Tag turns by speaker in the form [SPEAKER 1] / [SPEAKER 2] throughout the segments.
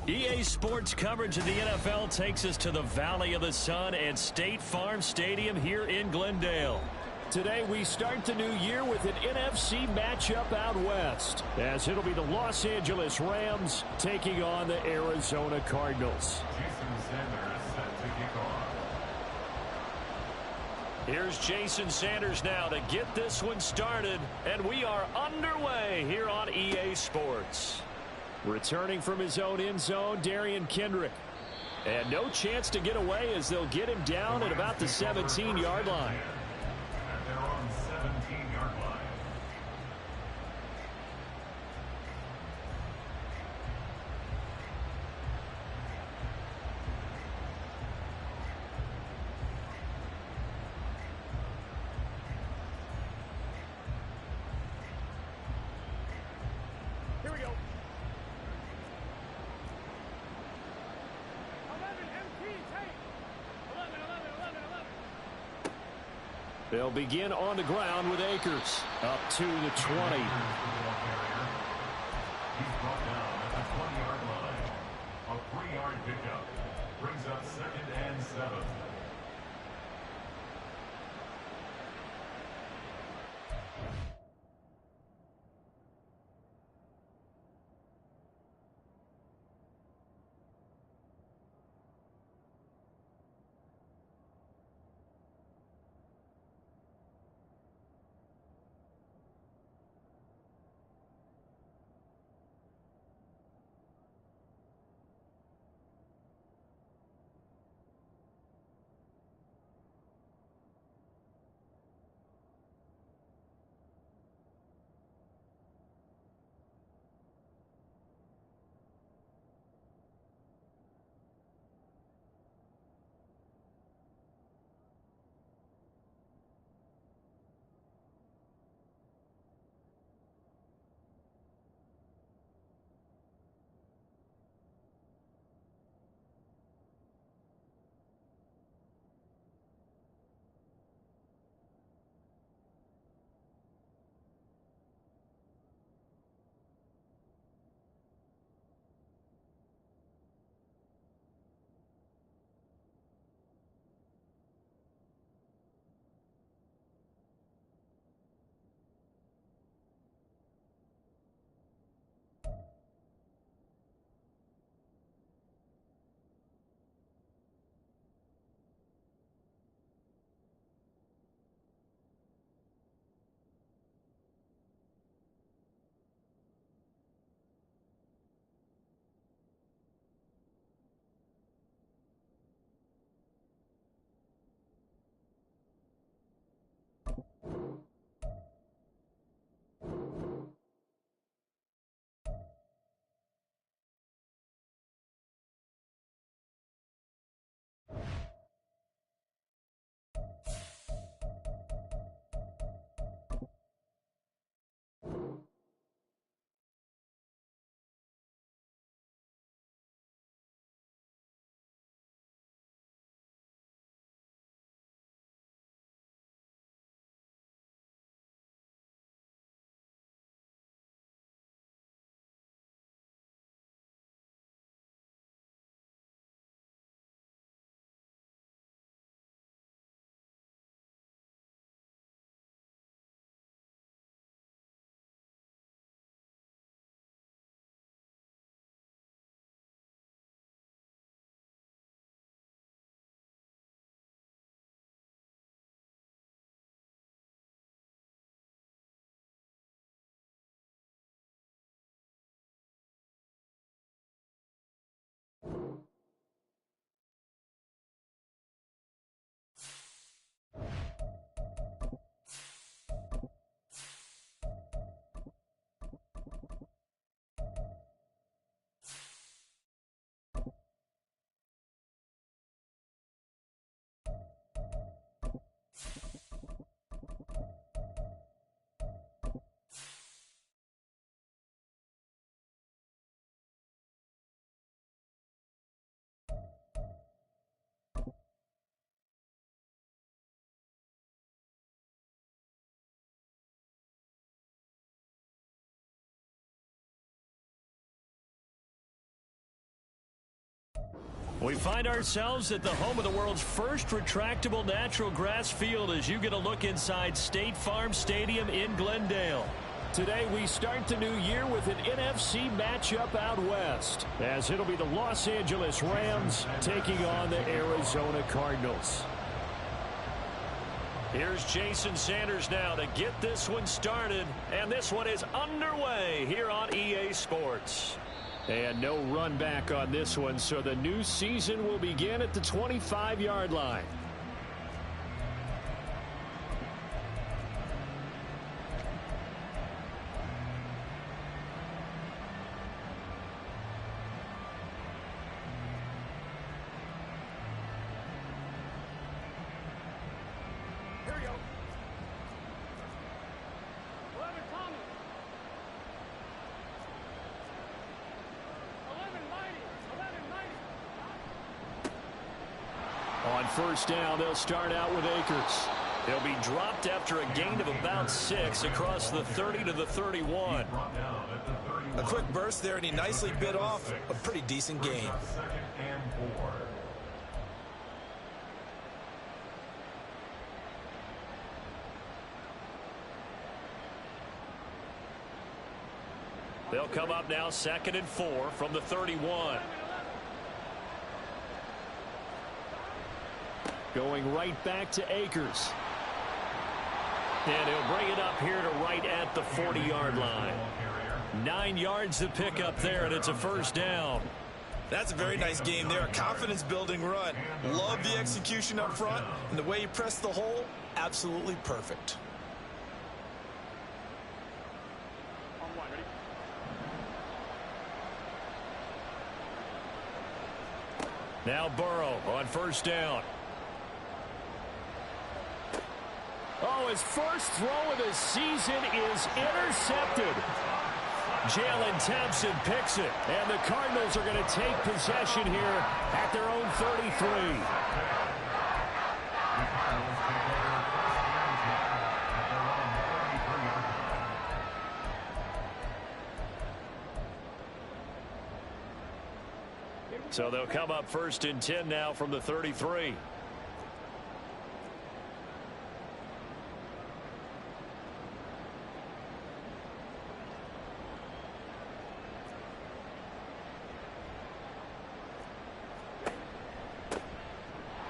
[SPEAKER 1] EA Sports coverage of the NFL takes us to the Valley of the Sun and State Farm Stadium here in Glendale. Today we start the new year with an NFC matchup out west, as it'll be the Los Angeles Rams taking on the Arizona Cardinals. Here's Jason Sanders now to get this one started, and we are underway here on EA Sports. Returning from his own end zone, Darian Kendrick. And no chance to get away as they'll get him down at about the 17-yard line.
[SPEAKER 2] And they're on the 17-yard line.
[SPEAKER 1] Here we go. They'll begin on the ground with Akers up to the 20.
[SPEAKER 2] He's brought down at the 20-yard line. A 3-yard pickup brings up 2nd and 7.
[SPEAKER 1] We find ourselves at the home of the world's first retractable natural grass field as you get a look inside State Farm Stadium in Glendale. Today we start the new year with an NFC matchup out west, as it'll be the Los Angeles Rams taking on the Arizona Cardinals. Here's Jason Sanders now to get this one started, and this one is underway here on EA Sports. And no run back on this one, so the new season will begin at the 25-yard line. On first down, they'll start out with Akers. He'll be dropped after a gain of about 6 across the 30 to the 31.
[SPEAKER 3] A quick burst there, and he nicely bit off a pretty decent gain.
[SPEAKER 1] They'll come up now 2nd and 4 from the 31. Going right back to Akers. And he'll bring it up here to right at the 40-yard line. 9 yards to pick up there, and it's a first down.
[SPEAKER 3] That's a very nice game there. A confidence-building run. Love the execution up front, and the way he pressed the hole, absolutely perfect.
[SPEAKER 1] Now Burrow on first down. Oh, his first throw of the season is intercepted. Jalen Thompson picks it, and the Cardinals are going to take possession here at their own 33. So they'll come up 1st and 10 now from the 33.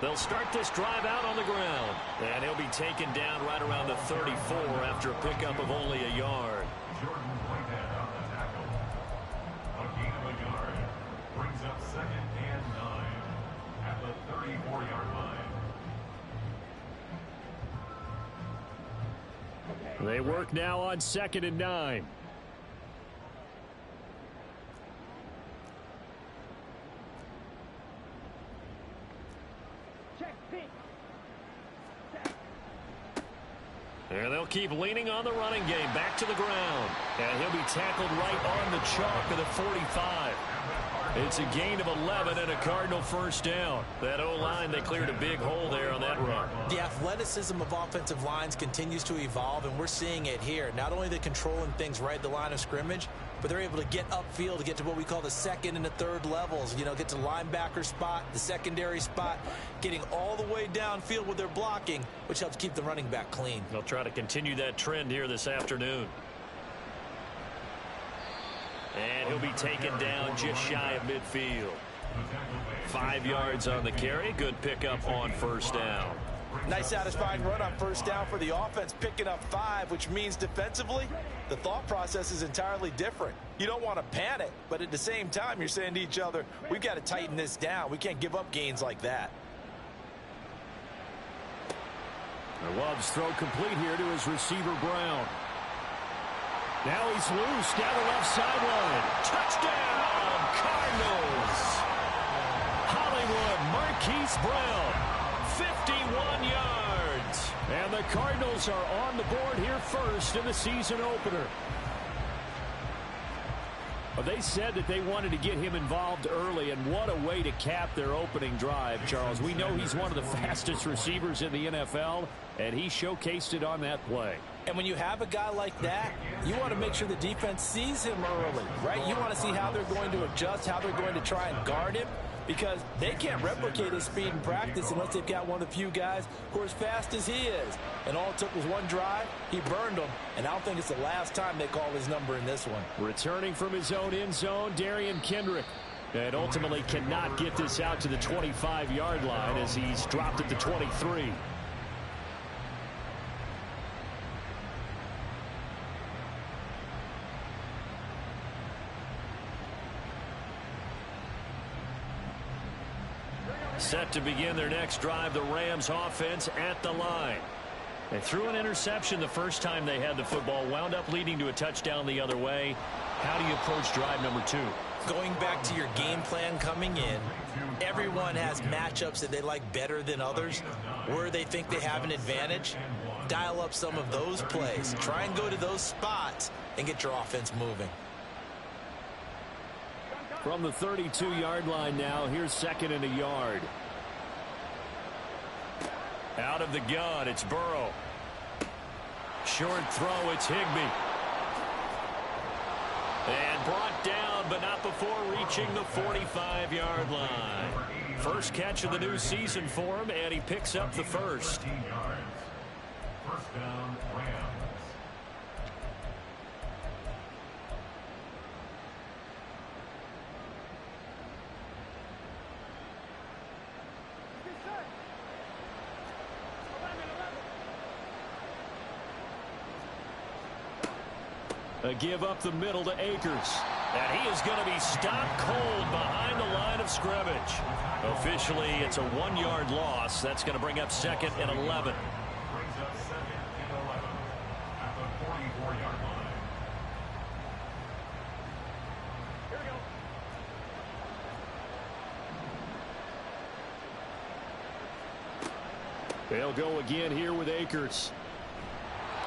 [SPEAKER 1] They'll start this drive out on the ground. And he'll be taken down right around the 34 after a pickup of only a yard.
[SPEAKER 2] Jordan Whitehead on the tackle. A gain of a yard. Brings up 2nd and 9 at the 34-yard line.
[SPEAKER 1] They work now on 2nd and 9. And they'll keep leaning on the running game. Back to the ground. And he'll be tackled right on the chalk of the 45. It's a gain of 11 and a Cardinal first down. That O-line, they cleared a big hole there on that run.
[SPEAKER 3] The athleticism of offensive lines continues to evolve, and we're seeing it here. Not only they're controlling things right at the line of scrimmage, but they're able to get upfield to get to what we call the 2nd and the 3rd levels. You know, get to linebacker spot, the secondary spot, getting all the way downfield with their blocking, which helps keep the running back clean.
[SPEAKER 1] They'll try to continue that trend here this afternoon. And he'll be taken down just shy of midfield. 5 yards on the carry. Good pickup on first down.
[SPEAKER 3] Nice satisfying run on first down for the offense, picking up 5, which means defensively, the thought process is entirely different. You don't want to panic, but at the same time, you're saying to each other, we've got to tighten this down. We can't give up gains like that.
[SPEAKER 1] Love's throw complete here to his receiver, Brown. Now he's loose down the left sideline. Touchdown, Cardinals! Hollywood Marquise Brown, 51 yards. And the Cardinals are on the board here first in the season opener. Well, they said that they wanted to get him involved early, and what a way to cap their opening drive, Charles. We know he's one of the fastest receivers in the NFL, and he showcased it on that play.
[SPEAKER 3] And when you have a guy like that, you want to make sure the defense sees him early, right? You want to see how they're going to adjust, how they're going to try and guard him. because they can't replicate his speed in practice unless they've got one of the few guys who are as fast as he is. And all it took was one drive. He burned them, and I don't think it's the last time they call his number in this one.
[SPEAKER 1] Returning from his own end zone, Darian Kendrick. And ultimately cannot get this out to the 25-yard line as he's dropped at the 23. Set to begin their next drive, the Rams offense at the line. They threw an interception the first time they had the football, wound up leading to a touchdown the other way. How do you approach drive number 2?
[SPEAKER 3] Going back to your game plan coming in, everyone has matchups that they like better than others, where they think they have an advantage. Dial up some of those plays. Try and go to those spots and get your offense moving.
[SPEAKER 1] From the 32-yard line now, here's 2nd and a yard. Out of the gun, it's Burrow. Short throw, it's Higbee. And brought down, but not before reaching the 45-yard line. First catch of the new season for him, and he picks up the first.
[SPEAKER 2] First down, Rams.
[SPEAKER 1] A give up the middle to Akers. And he is going to be stopped cold behind the line of scrimmage. Officially, it's a 1-yard loss. That's going to bring up 2nd and 11.
[SPEAKER 2] Brings up 2nd and 11 at the 44-yard line.
[SPEAKER 4] Here we go.
[SPEAKER 1] They'll go again here with Akers.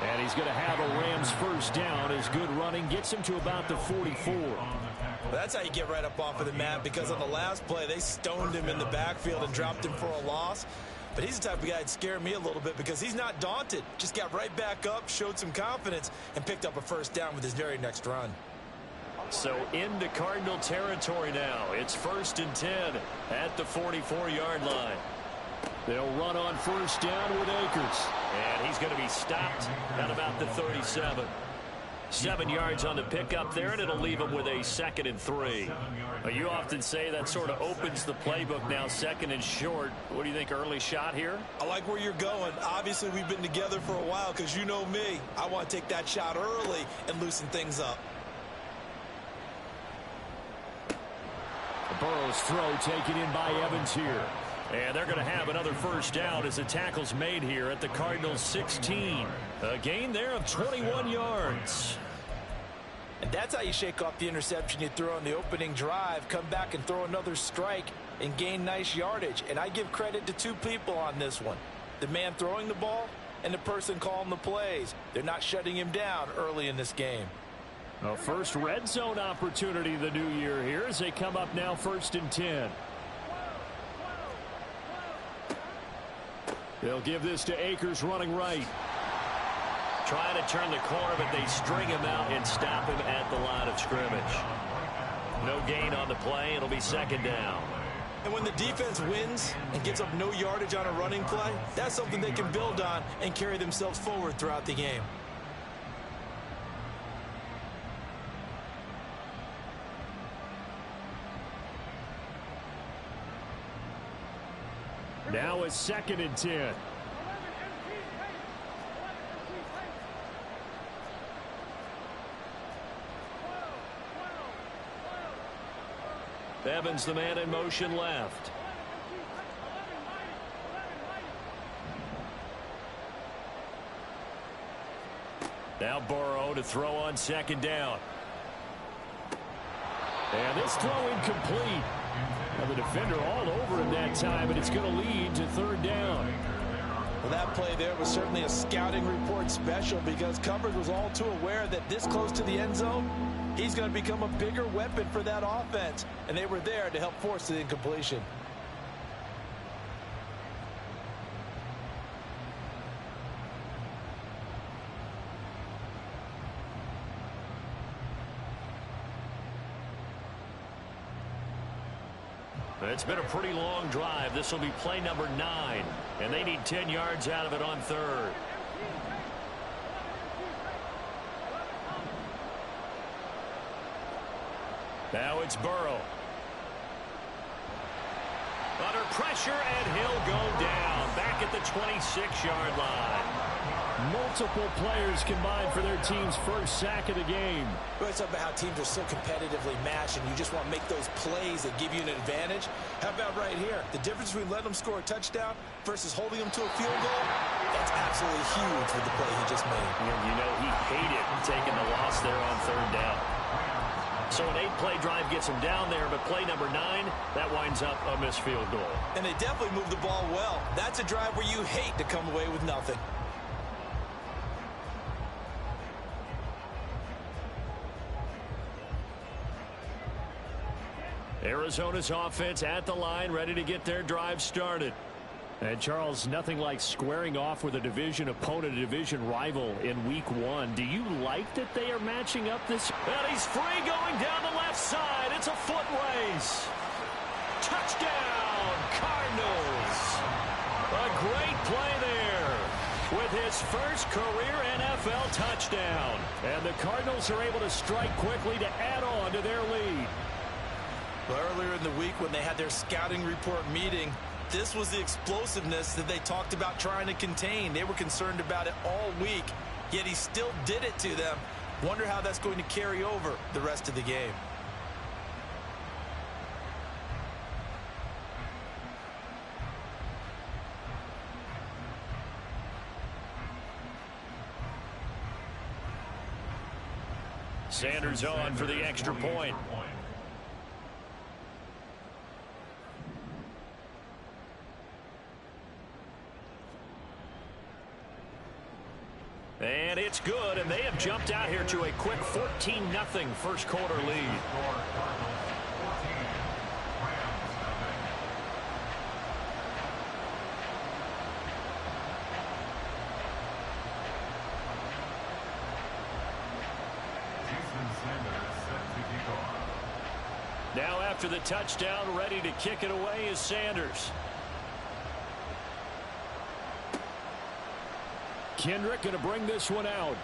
[SPEAKER 1] And he's going to have a Rams first down. His good running gets him to about the 44.
[SPEAKER 3] That's how you get right up off of the mat, because on the last play, they stoned him in the backfield and dropped him for a loss. But he's the type of guy that scared me a little bit because he's not daunted. Just got right back up, showed some confidence, and picked up a first down with his very next run.
[SPEAKER 1] So into Cardinal territory now. It's 1st and 10 at the 44-yard line. They'll run on first down with Akers. And he's going to be stopped at about the 37. 7 yards on the pickup there, and it'll leave him with a 2nd and 3. You often say that sort of opens the playbook now, 2nd and short. What do you think, early shot here?
[SPEAKER 3] I like where you're going. Obviously, we've been together for a while because you know me. I want to take that shot early and loosen things up.
[SPEAKER 1] Burrow's throw taken in by Evans here. And they're going to have another first down as the tackle's made here at the Cardinals 16. A gain there of 21 yards.
[SPEAKER 3] And that's how you shake off the interception you threw on the opening drive, come back and throw another strike and gain nice yardage. And I give credit to 2 people on this one. The man throwing the ball and the person calling the plays. They're not shutting him down early in this game.
[SPEAKER 1] A first red zone opportunity the new year here as they come up now 1st and 10. They'll give this to Akers running right. Trying to turn the corner, but they string him out and stop him at the line of scrimmage. No gain on the play. It'll be 2nd down.
[SPEAKER 3] And when the defense wins and gets up no yardage on a running play, that's something they can build on and carry themselves forward throughout the game.
[SPEAKER 1] Now it's 2nd and 10. Evans, the man in motion left. Now Burrow to throw on 2nd down. And this throw incomplete. Well, the defender all over him that time, and it's going to lead to 3rd down.
[SPEAKER 3] Well, that play there was certainly a scouting report special because coverage was all too aware that this close to the end zone, he's going to become a bigger weapon for that offense, and they were there to help force the incompletion.
[SPEAKER 1] It's been a pretty long drive. This will be play number 9, and they need 10 yards out of it on third. Now it's Burrow. Under pressure, and he'll go down. Back at the 26-yard line.
[SPEAKER 4] Multiple players combined for their team's first sack of the game.
[SPEAKER 3] We always talk about how teams are so competitively matched, and you just want to make those plays that give you an advantage. How about right here? The difference between letting them score a touchdown versus holding them to a field goal, that's absolutely huge with the play he just made.
[SPEAKER 1] And you know he hated taking the loss there on third down. So an 8-play drive gets him down there, but play number 9, that winds up a missed field goal.
[SPEAKER 3] And they definitely moved the ball well. That's a drive where you hate to come away with nothing.
[SPEAKER 1] Arizona's offense at the line, ready to get their drive started.
[SPEAKER 4] And Charles, nothing like squaring off with a division opponent, a division rival in week 1. Do you like that they are matching up this?
[SPEAKER 1] And he's free going down the left side. It's a foot race. Touchdown, Cardinals. A great play there with his first career NFL touchdown.
[SPEAKER 4] And the Cardinals are able to strike quickly to add on to their lead.
[SPEAKER 3] Well, earlier in the week when they had their scouting report meeting, this was the explosiveness that they talked about trying to contain. They were concerned about it all week, yet he still did it to them. Wonder how that's going to carry over the rest of the game.
[SPEAKER 1] Sanders on for the extra point. And it's good, and they have jumped out here to a quick 14-0 first quarter lead. Now after the touchdown, ready to kick it away is Sanders.
[SPEAKER 4] Kendrick going to bring this one out.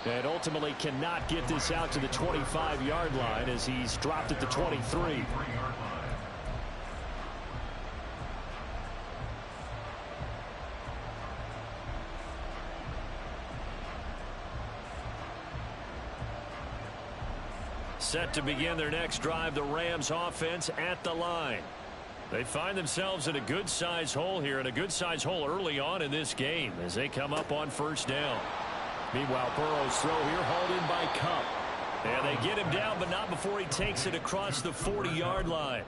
[SPEAKER 4] And ultimately cannot get this out to the 25-yard line as he's dropped at the 23.
[SPEAKER 1] Set to begin their next drive, the Rams offense at the line. They find themselves in a good-sized hole here, and a good-sized hole early on in this game as they come up on first down.
[SPEAKER 4] Meanwhile, Burrow's throw here hauled in by Cup.
[SPEAKER 1] And they get him down, but not before he takes it across the 40-yard line.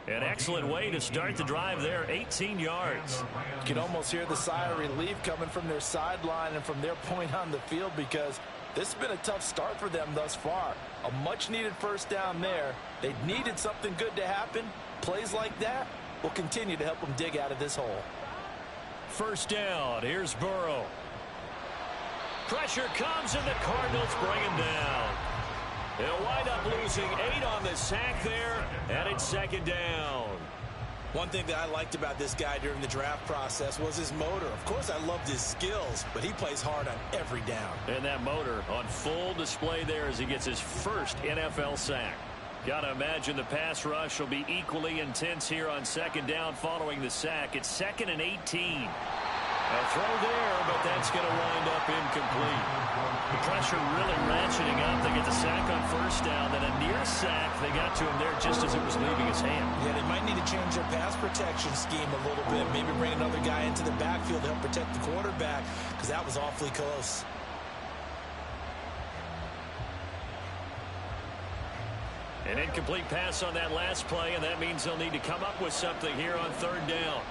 [SPEAKER 1] An excellent way to start the drive there, 18 yards.
[SPEAKER 3] You can almost hear the sigh of relief coming from their sideline and from their point on the field, because this has been a tough start for them thus far. A much-needed first down there. They needed something good to happen. Plays like that will continue to help them dig out of this hole.
[SPEAKER 1] First down. Here's Burrow. Pressure comes, and the Cardinals bring him down. They'll wind up losing 8 on the sack there, and it's second down.
[SPEAKER 3] One thing that I liked about this guy during the draft process was his motor. Of course, I loved his skills, but he plays hard on every down.
[SPEAKER 1] And that motor on full display there as he gets his first NFL sack. Gotta imagine the pass rush will be equally intense here on second down following the sack. It's 2nd and 18. A throw there, but that's going to wind up incomplete. The pressure really ratcheting up. They get the sack on first down, then a near sack. They got to him there just as it was leaving his hand.
[SPEAKER 3] Yeah, they might need to change their pass protection scheme a little bit. Maybe bring another guy into the backfield to help protect the quarterback, because that was awfully close.
[SPEAKER 1] An incomplete pass on that last play, and that means they'll need to come up with something here on third down.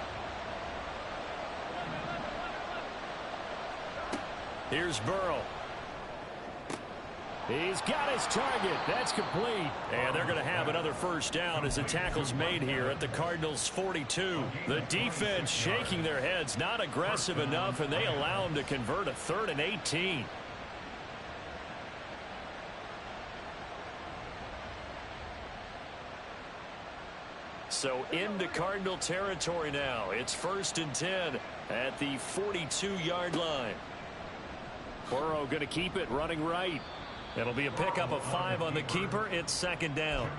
[SPEAKER 1] Here's Burrow.
[SPEAKER 4] He's got his target. That's complete.
[SPEAKER 1] And they're going to have another first down as the tackle's made here at the Cardinals' 42. The defense shaking their heads, not aggressive enough, and they allow them to convert a 3rd and 18. So into Cardinal territory now. It's 1st and 10 at the 42-yard line. Burrow going to keep it running right. It'll be a pickup of 5 on the keeper. It's 2nd down.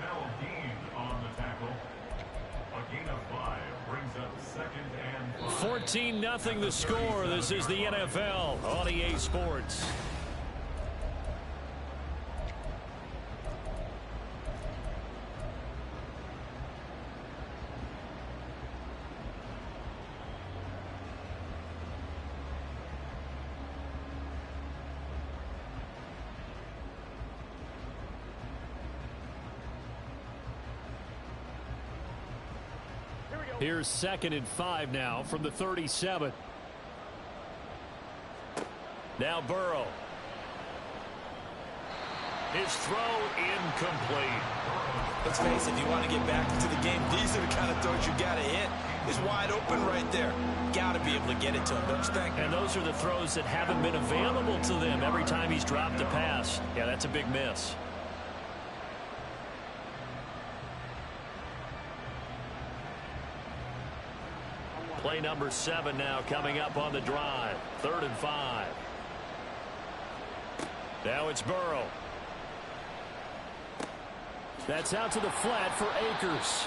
[SPEAKER 2] On the tackle. A gain of 5 brings up 2nd and 5.
[SPEAKER 1] 14-0 the score. This is the NFL on EA Sports. Here's 2nd and 5 now from the 37. Now Burrow. His throw incomplete.
[SPEAKER 3] Let's face it, if you want to get back into the game, these are the kind of throws you got to hit. He's wide open right there. Got to be able to get it to him, don't you think?
[SPEAKER 1] And those are the throws that haven't been available to them every time he's dropped a pass. Yeah, that's a big miss. Play number 7 now coming up on the drive. 3rd and 5. Now it's Burrow. That's out to the flat for Akers.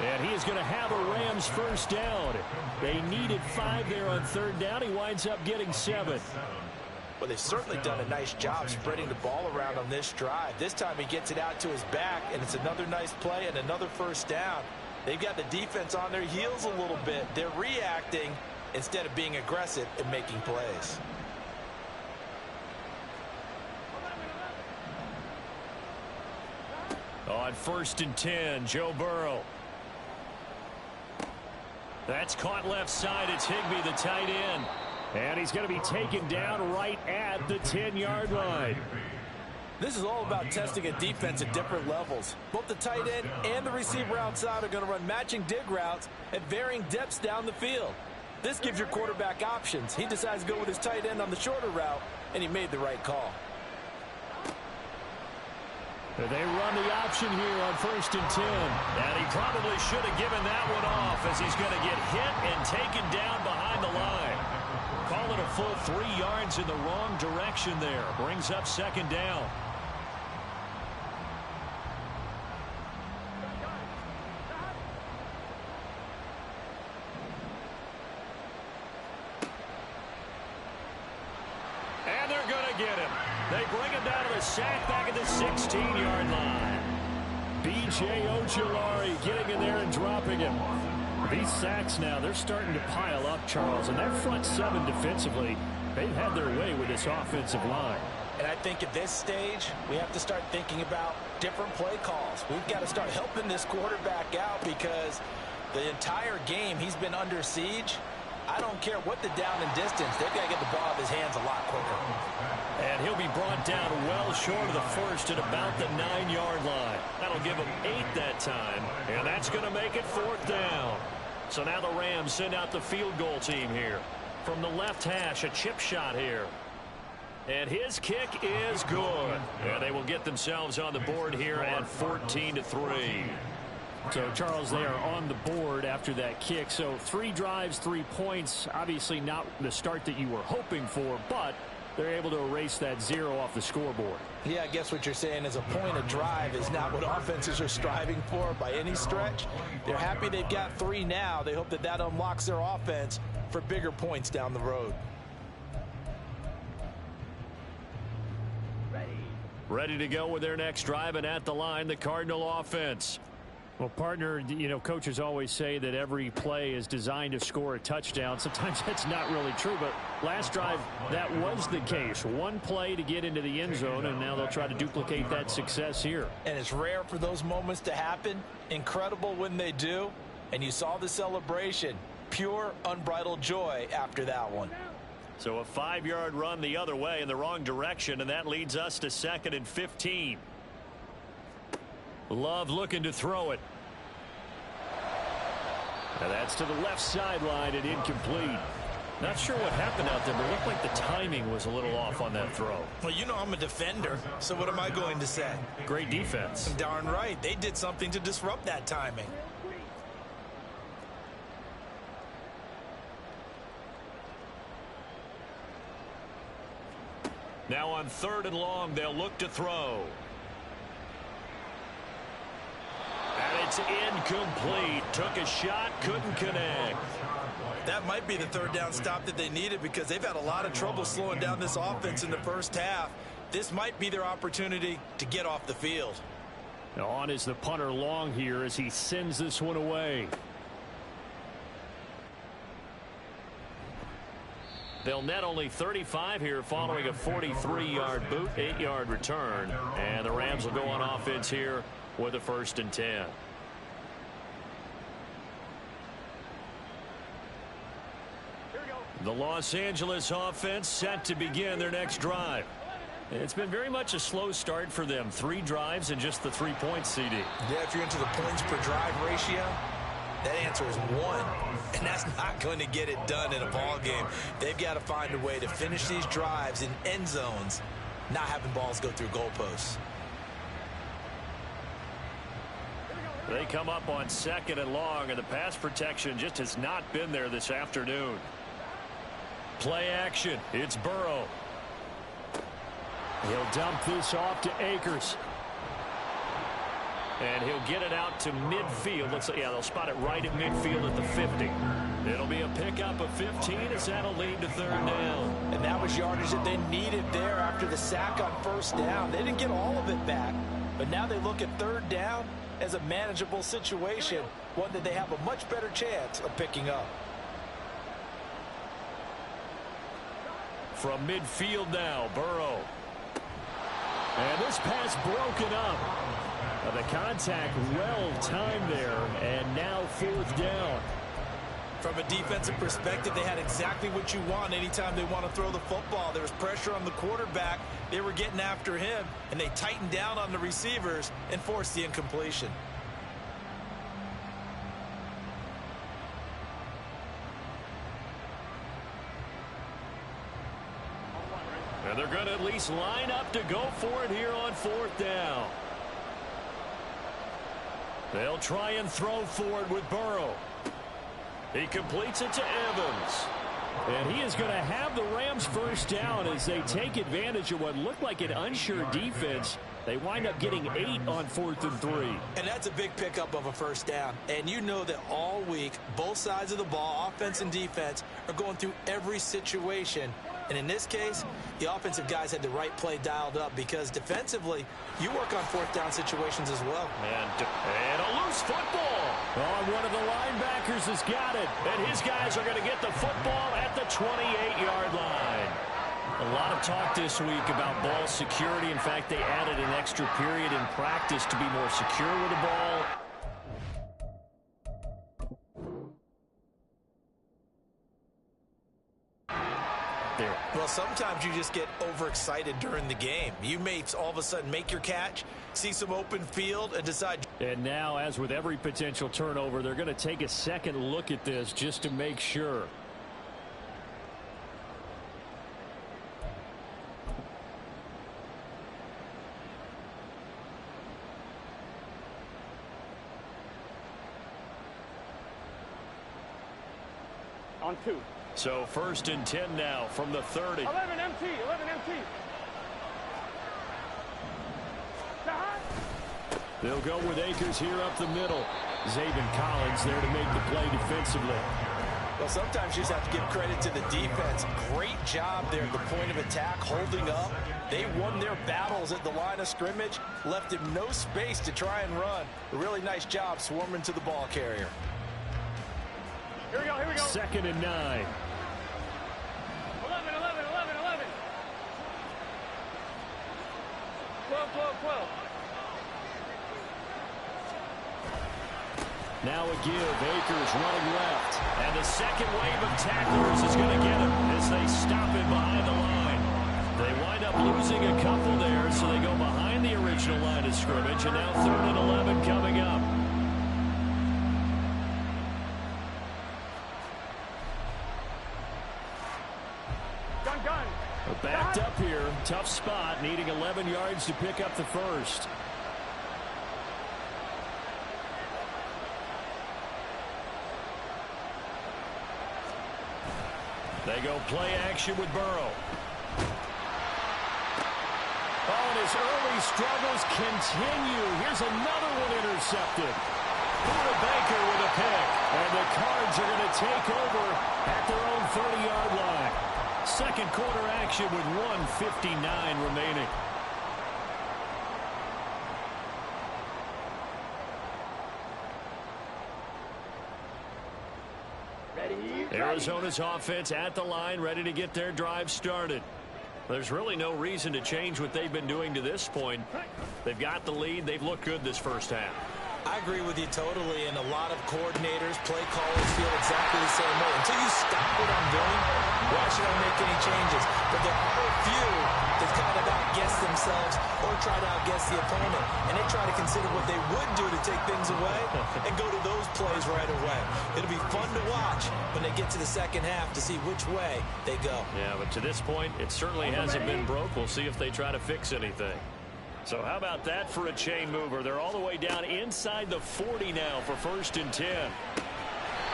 [SPEAKER 1] And he is going to have a Rams 1st down. They needed 5 there on 3rd down. He winds up getting 7.
[SPEAKER 3] Well, they've certainly done a nice job spreading the ball around on this drive. This time he gets it out to his back, and it's another nice play and another 1st down. They've got the defense on their heels a little bit. They're reacting instead of being aggressive and making plays.
[SPEAKER 1] On 1st and 10, Joe Burrow. That's caught left side. It's Higbee, the tight end. And he's going to be taken down right at the 10-yard line.
[SPEAKER 3] This is all about testing a defense at different levels. Both the tight end and the receiver outside are going to run matching dig routes at varying depths down the field. This gives your quarterback options. He decides to go with his tight end on the shorter route, and he made the right call.
[SPEAKER 1] They run the option here on 1st and 10. And he probably should have given that one off as he's going to get hit and taken down behind the line. Call it a full 3 yards in the wrong direction there. Brings up 2nd down. And they're going to get him. They bring him down to the sack back at the 16-yard line. B.J. Ojulari getting in there and dropping him. These sacks now, they're starting to pile up, Charles. And that front 7 defensively, they've had their way with this offensive line.
[SPEAKER 3] And I think at this stage, we have to start thinking about different play calls. We've got to start helping this quarterback out because the entire game he's been under siege. I don't care what the down and distance. They've got to get the ball out of his hands a lot quicker.
[SPEAKER 1] And he'll be brought down well short of the 1st at about the 9-yard line. That'll give him 8 that time. And that's going to make it 4th down. So now the Rams send out the field goal team here. From the left hash, a chip shot here. And his kick is good. And they will get themselves on the board here at 14-3. So, Charles, they are on the board after that kick. So 3 drives, 3 points. Obviously not the start that you were hoping for, but they're able to erase that 0 off the scoreboard.
[SPEAKER 3] Yeah, I guess what you're saying is a point of drive is not what offenses are striving for by any stretch. They're happy they've got 3 now. They hope that that unlocks their offense for bigger points down the road.
[SPEAKER 1] Ready to go with their next drive, and at the line, the Cardinal offense. Well, partner, you know, coaches always say that every play is designed to score a touchdown. Sometimes that's not really true, but last drive, that was the case. 1 play to get into the end zone, and now they'll try to duplicate that success here.
[SPEAKER 3] And it's rare for those moments to happen. Incredible when they do. And you saw the celebration. Pure, unbridled joy after that one.
[SPEAKER 1] So a 5-yard run the other way in the wrong direction, and that leads us to 2nd and 15. Love looking to throw it. And that's to the left sideline and incomplete. Not sure what happened out there, but it looked like the timing was a little off on that throw.
[SPEAKER 3] Well, you know I'm a defender, so what am I going to say?
[SPEAKER 1] Great defense.
[SPEAKER 3] Darn right. They did something to disrupt that timing.
[SPEAKER 1] Now on 3rd and long, they'll look to throw. And it's incomplete. Took a shot, couldn't connect.
[SPEAKER 3] That might be the 3rd down stop that they needed because they've had a lot of trouble slowing down this offense in the first half. This might be their opportunity to get off the field.
[SPEAKER 4] Now on is the punter long here as he sends this one away.
[SPEAKER 1] They'll net only 35 here following a 43-yard boot, 8-yard return. And the Rams will go on offense here with a 1st and 10. The Los Angeles offense set to begin their next drive. It's been very much a slow start for them. 3 drives and just the 3 points, CD.
[SPEAKER 3] Yeah, if you're into the points per drive ratio, that answer is 1. And that's not going to get it done in a ball game. They've got to find a way to finish these drives in end zones, not having balls go through goalposts.
[SPEAKER 1] They come up on 2nd and long, and the pass protection just has not been there this afternoon. Play action. It's Burrow.
[SPEAKER 4] He'll dump this off to Akers.
[SPEAKER 1] And he'll get it out to midfield. Yeah, they'll spot it right at midfield at the 50. It'll be a pickup of 15 as that'll lead to 3rd down.
[SPEAKER 3] And that was yardage that they needed there after the sack on 1st down. They didn't get all of it back, but now they look at 3rd down as a manageable situation, one that they have a much better chance of picking up.
[SPEAKER 1] From midfield now, Burrow.
[SPEAKER 4] And this pass broken up. The contact well timed there, and now 4th down.
[SPEAKER 3] From a defensive perspective, they had exactly what you want anytime they want to throw the football. There was pressure on the quarterback. They were getting after him, and they tightened down on the receivers and forced the incompletion.
[SPEAKER 1] And they're going to at least line up to go for it here on 4th down. They'll try and throw for it with Burrow. He completes it to Evans.
[SPEAKER 4] And he is going to have the Rams 1st down as they take advantage of what looked like an unsure defense. They wind up getting 8 on 4th and 3.
[SPEAKER 3] And that's a big pickup of a 1st down. And you know that all week, both sides of the ball, offense and defense, are going through every situation. And in this case, the offensive guys had the right play dialed up because defensively, you work on 4th down situations as well.
[SPEAKER 1] And a loose football.
[SPEAKER 4] Oh, one of the linebackers has got it.
[SPEAKER 1] And his guys are going to get the football at the 28-yard line. A lot of talk this week about ball security. In fact, they added an extra period in practice to be more secure with the ball. There.
[SPEAKER 3] Well, sometimes you just get overexcited during the game. You may all of a sudden make your catch, see some open field, and decide.
[SPEAKER 4] And now, as with every potential turnover, they're going to take a second look at this just to make sure.
[SPEAKER 5] On 2.
[SPEAKER 1] So 1st and 10 now from the 30.
[SPEAKER 5] 11 MT, 11 MT.
[SPEAKER 4] They'll go with Akers here up the middle. Zaven Collins there to make the play defensively.
[SPEAKER 3] Well, sometimes you just have to give credit to the defense. Great job there at the point of attack, holding up. They won their battles at the line of scrimmage, left him no space to try and run. A really nice job swarming to the ball carrier.
[SPEAKER 5] Here we go, here we go.
[SPEAKER 4] 2nd and 9.
[SPEAKER 5] 11, 11, 11, 11. 12, 12, 12.
[SPEAKER 4] Now a give. Akers running left.
[SPEAKER 1] And the second wave of tacklers is going to get him as they stop him behind the line. They wind up losing a couple there, so they go behind the original line of scrimmage, and now 3rd and 11 coming up.
[SPEAKER 4] Backed up here. Tough spot. Needing 11 yards to pick up the 1st.
[SPEAKER 1] They go play action with Burrow.
[SPEAKER 4] his early struggles continue. Here's another one intercepted. Buda Baker with a pick. And the Cards are going to take over at their own 30-yard line. Second quarter action with 1:59 remaining. Arizona's offense at the line, ready to get their drive started. There's really no reason to change what they've been doing to this point. They've got the lead. They've looked good this first half.
[SPEAKER 3] I agree with you totally, and a lot of coordinators, play callers feel exactly the same way. Until you stop what I'm doing, why should I make any changes? But there are a few that kind of outguess themselves or try to outguess the opponent, and they try to consider what they would do to take things away and go to those plays right away. It'll be fun to watch when they get to the second half to see which way they go.
[SPEAKER 4] Yeah, but to this point, it certainly hasn't been broke. We'll see if they try to fix anything. So how about that for a chain mover? They're all the way down inside the 40 now for 1st and 10.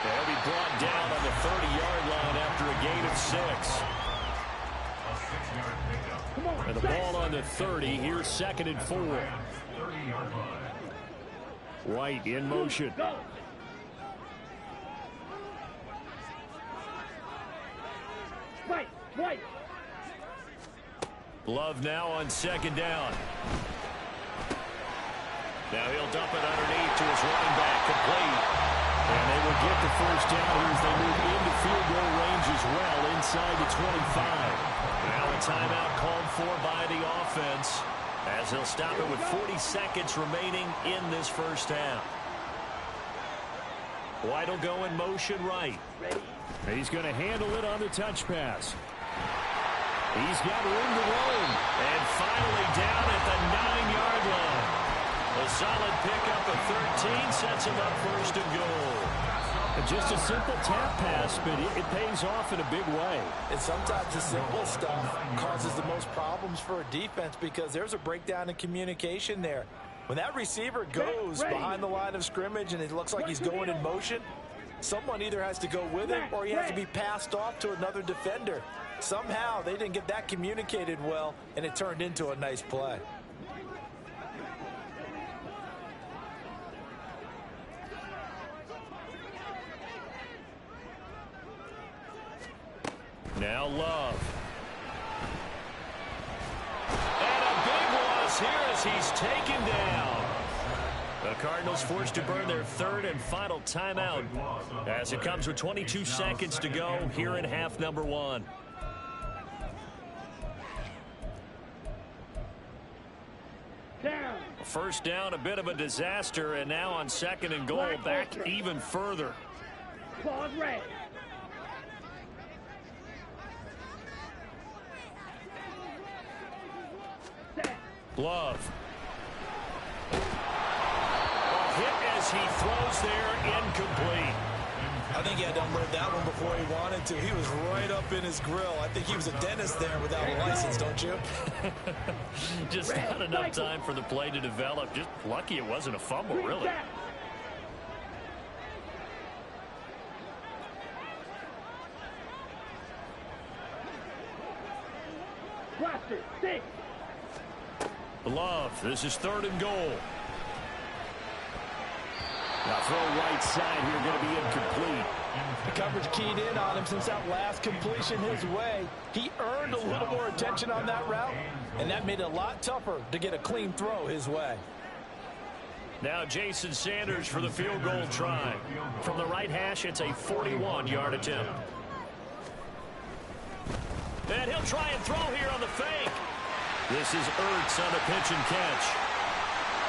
[SPEAKER 4] They'll be brought down on the 30-yard line after a gain of 6. And the ball on the 30. Here's 2nd and 4. White in motion.
[SPEAKER 5] White.
[SPEAKER 4] Love now on 2nd down. Now he'll dump it underneath to his running back, complete. And they will get the 1st down here as they move into field goal range as well inside the 25. Now a timeout called for by the offense as he'll stop it with 40 seconds remaining in this first half. White will go in motion right.
[SPEAKER 1] He's going to handle it on the touch pass.
[SPEAKER 4] He's got room to roam. And finally down at the 9-yard line. A solid pickup of 13 sets him up 1st and goal.
[SPEAKER 1] Just a simple tap pass, but it pays off in a big way.
[SPEAKER 3] And sometimes the simple stuff causes the most problems for a defense because there's a breakdown in communication there. When that receiver goes behind the line of scrimmage and it looks like he's going in motion, someone either has to go with him or he has to be passed off to another defender. Somehow they didn't get that communicated well, and it turned into a nice play.
[SPEAKER 4] Now Love. And a big loss here as he's taken down. The Cardinals forced to burn their 3rd and final timeout as it comes with 22 seconds to go here in half number 1. First down, a bit of a disaster, and now on 2nd and goal, back even further.
[SPEAKER 5] Claws red.
[SPEAKER 4] Love. Hit as he throws there, incomplete.
[SPEAKER 3] I think he had to unload that one before he wanted to. He was right up in his grill. I think he was a dentist there without a license, don't you?
[SPEAKER 4] Just not enough time for the play to develop. Just lucky it wasn't a fumble, really. Love, this is 3rd and goal. Now throw right side here, going to be incomplete.
[SPEAKER 3] The coverage keyed in on him since that last completion his way. He earned a little more attention on that route, and that made it a lot tougher to get a clean throw his way.
[SPEAKER 4] Now Jason Sanders for the field goal try. From the right hash, it's a 41-yard attempt. And he'll try and throw here on the fake. This is Ertz on the pitch and catch.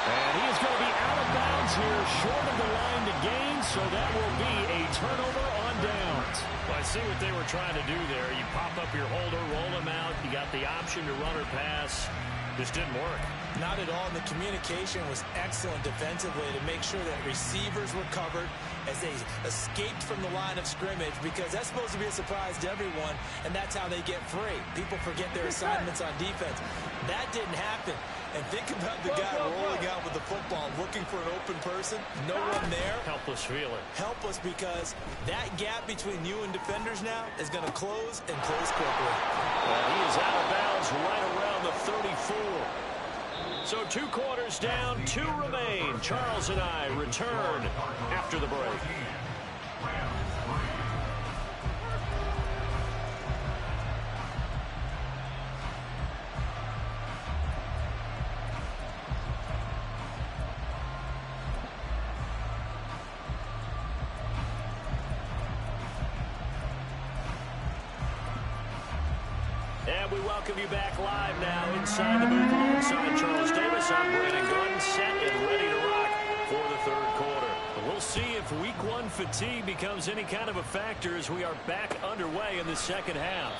[SPEAKER 4] And he is going to be out of bounds here, short of the line to gain, so that will be a turnover on downs. Well, I see what they were trying to do there. You pop up your holder, roll him out. You got the option to run or pass. Just didn't work.
[SPEAKER 3] Not at all. And the communication was excellent defensively to make sure that receivers were covered as they escaped from the line of scrimmage, because that's supposed to be a surprise to everyone, and that's how they get free. People forget their assignments on defense. That didn't happen. And think about the guy rolling out with the football, looking for an open person. No one there.
[SPEAKER 4] Helpless feeling.
[SPEAKER 3] Helpless because that gap between you and defenders now is going to close and close quickly.
[SPEAKER 4] Well, he is out of bounds right around the 34.
[SPEAKER 1] So 2 quarters down, 2 remain. Charles and I return after the break. And we welcome you back live now inside the booth alongside Charles Davis. I'm Brandon Gordon, set and ready to rock for the 3rd quarter. We'll see if week 1 fatigue becomes any kind of a factor as we are back underway in the 2nd half.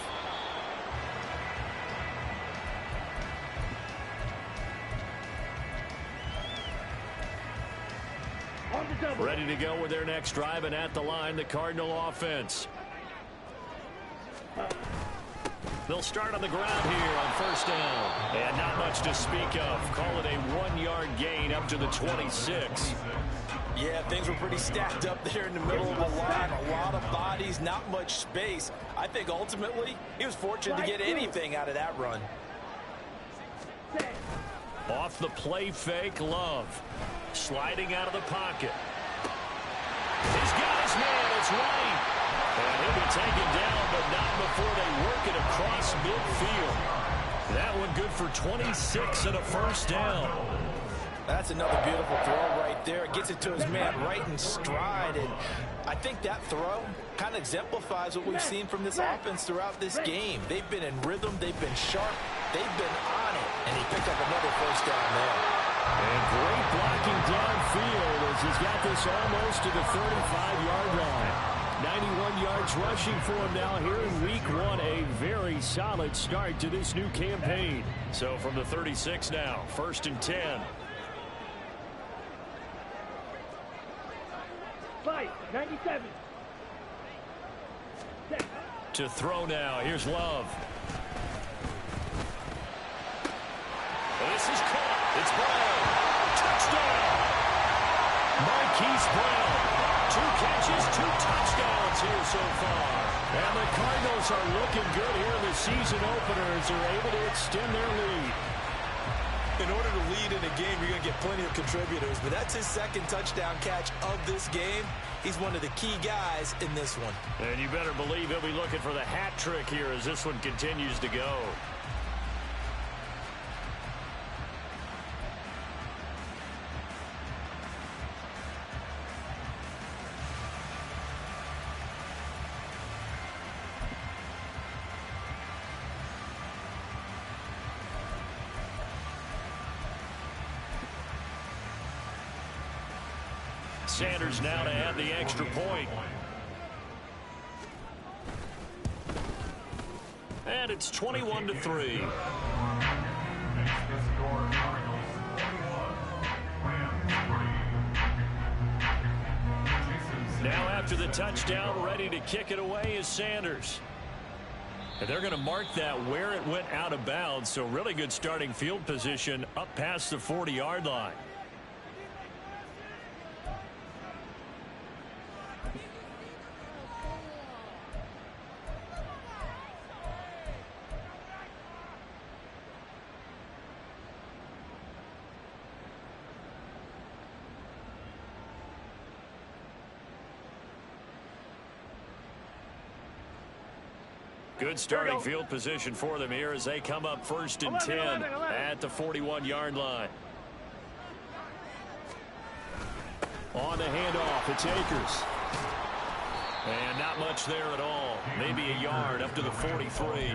[SPEAKER 1] Ready to go with their next drive, and at the line, the Cardinal offense. They'll start on the ground here on 1st down. And not much to speak of. Call it a 1-yard gain up to the 26.
[SPEAKER 3] Yeah, things were pretty stacked up there in the middle of the line. A lot of bodies, not much space. I think ultimately he was fortunate to get anything out of that run.
[SPEAKER 1] Off the play fake, Love. Sliding out of the pocket. He's got his man. It's White. And he'll be taken down, but not before they work it across midfield. That one good for 26 and a 1st down.
[SPEAKER 3] That's another beautiful throw right there. Gets it to his man right in stride. And I think that throw kind of exemplifies what we've seen from this offense throughout this game. They've been in rhythm. They've been sharp. They've been on it. And he picked up another 1st down there.
[SPEAKER 1] And great blocking downfield as he's got this almost to the 35-yard line. 91 yards rushing for him now here in week 1. A very solid start to this new campaign. So from the 36 now, 1st and 10.
[SPEAKER 5] 97.
[SPEAKER 1] To throw now. Here's Love. This is caught. It's Brown. Touchdown. Marquise Brown. 2 catches, 2 touchdowns here so far. And the Cardinals are looking good here in the season opener as they're able to extend their lead.
[SPEAKER 3] In order to lead in a game, you're going to get plenty of contributors, but that's his 2nd touchdown catch of this game. He's one of the key guys in this one.
[SPEAKER 1] And you better believe he'll be looking for the hat trick here as this one continues to go. Sanders now to add the extra point. And it's 21-3. Now after the touchdown, ready to kick it away is Sanders. And they're going to mark that where it went out of bounds. So really good starting field position up past the 40-yard line. Good starting field position for them here as they come up 1st and 10 at the 41-yard line. On the handoff, it's Akers. And not much there at all. Maybe a yard up to the 43.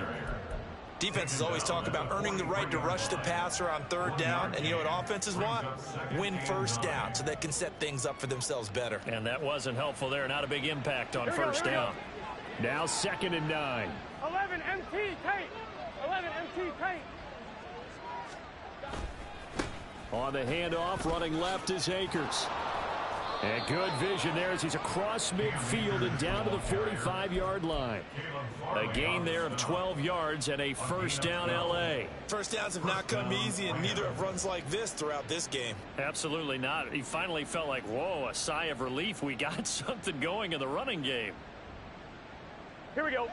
[SPEAKER 3] Defenses always talk about earning the right to rush the passer on 3rd down. And you know what offenses want? Win 1st down so they can set things up for themselves better.
[SPEAKER 1] And that wasn't helpful there. Not a big impact on 1st down. Now 2nd and 9.
[SPEAKER 5] 11 MT tight. 11 MT tight.
[SPEAKER 1] On the handoff, running left is Akers. And good vision there as he's across midfield and down to the 45-yard line. A gain there of 12 yards and a 1st down L.A.
[SPEAKER 3] 1st downs have not come easy, and neither have runs like this throughout this game.
[SPEAKER 1] Absolutely not. He finally felt like, whoa, a sigh of relief. We got something going in the running game.
[SPEAKER 5] Here we go.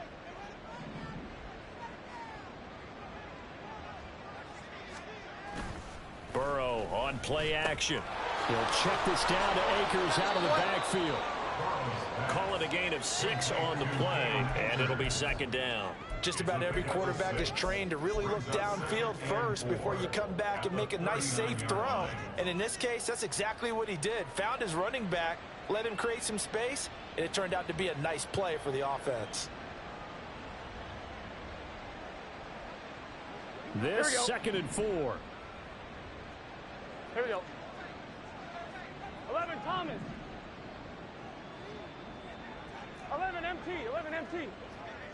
[SPEAKER 1] on play action. He'll check this down to Akers out of the backfield. Call it a gain of 6 on the play, and it'll be second down.
[SPEAKER 3] Just about every quarterback is trained to really look downfield first before you come back and make a nice, safe throw. And in this case, that's exactly what he did. Found his running back, let him create some space, and it turned out to be a nice play for the offense.
[SPEAKER 1] This second and 4.
[SPEAKER 5] Here we go. 11 Thomas. 11 MT. 11 MT.